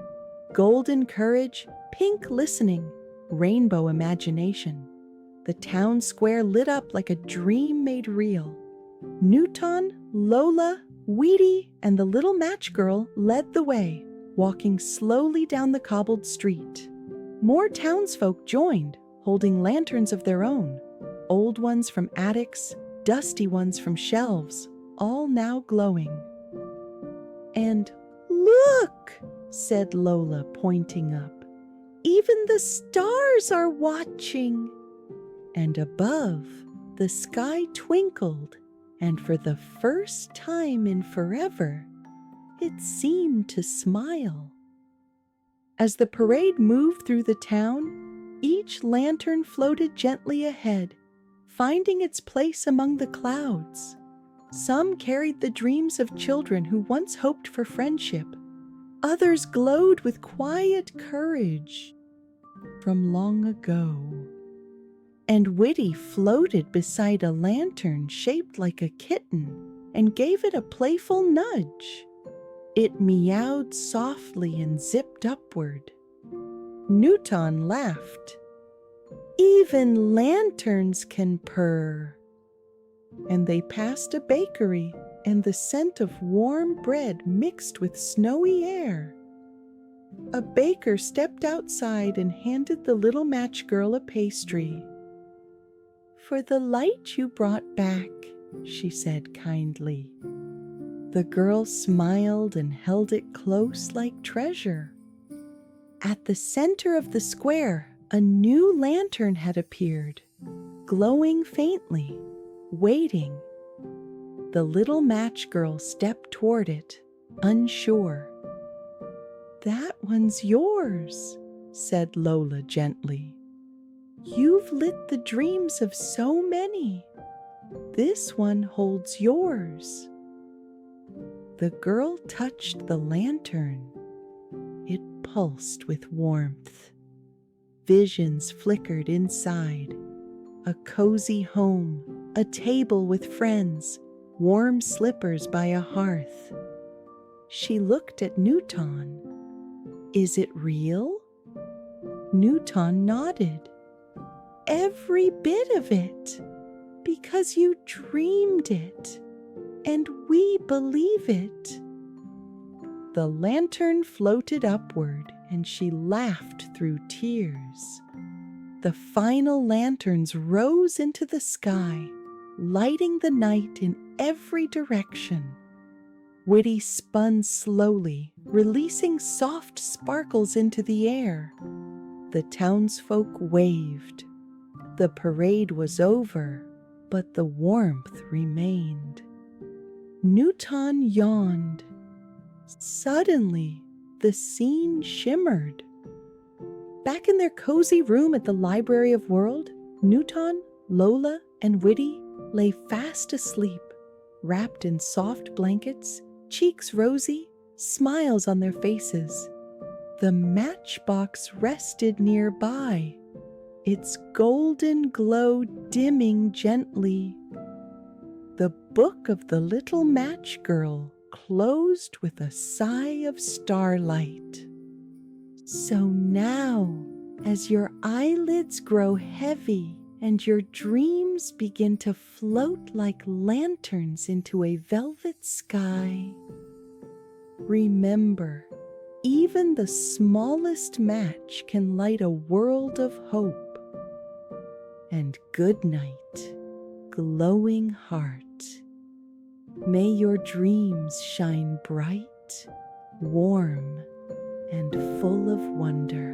golden courage, pink listening, rainbow imagination. The town square lit up like a dream made real. Nuton, Lola, Wuity, and the little match girl led the way, walking slowly down the cobbled street. More townsfolk joined, holding lanterns of their own, old ones from attics, dusty ones from shelves, all now glowing. "And look," said Lola, pointing up, "even the stars are watching." and above, the sky twinkled, and for the first time in forever, it seemed to smile. As the parade moved through the town, each lantern floated gently ahead, finding its place among the clouds. Some carried the dreams of children who once hoped for friendship. Others glowed with quiet courage from long ago. And Wuity floated beside a lantern shaped like a kitten and gave it a playful nudge. It meowed softly and zipped upward. Nuton laughed. Even lanterns can purr. And they passed a bakery, and the scent of warm bread mixed with snowy air. A baker stepped outside and handed the little match girl a pastry. "For the light you brought back," she said kindly. The girl smiled and held it close like treasure. At the center of the square, a new lantern had appeared, glowing faintly, waiting. The little match girl stepped toward it, unsure. "That one's yours," said Lola gently. "You've lit the dreams of so many. This one holds yours." The girl touched the lantern. It pulsed with warmth. Visions flickered inside. A cozy home, a table with friends, warm slippers by a hearth. She looked at Nuton. "Is it real?" Nuton nodded. "Every bit of it, because you dreamed it, and we believe it." The lantern floated upward, and she laughed through tears. The final lanterns rose into the sky, lighting the night in every direction. Wuity spun slowly, releasing soft sparkles into the air. The townsfolk waved. The parade was over, but the warmth remained. Nuton yawned. Suddenly, the scene shimmered. Back in their cozy room at the Library of World, Nuton, Lola, and Wuity lay fast asleep, wrapped in soft blankets, cheeks rosy, smiles on their faces. The matchbox rested nearby, its golden glow dimming gently. The book of the little match girl closed with a sigh of starlight. So now, as your eyelids grow heavy and your dreams begin to float like lanterns into a velvet sky, remember, even the smallest match can light a world of hope. And good night, glowing heart. May your dreams shine bright, warm, and full of wonder.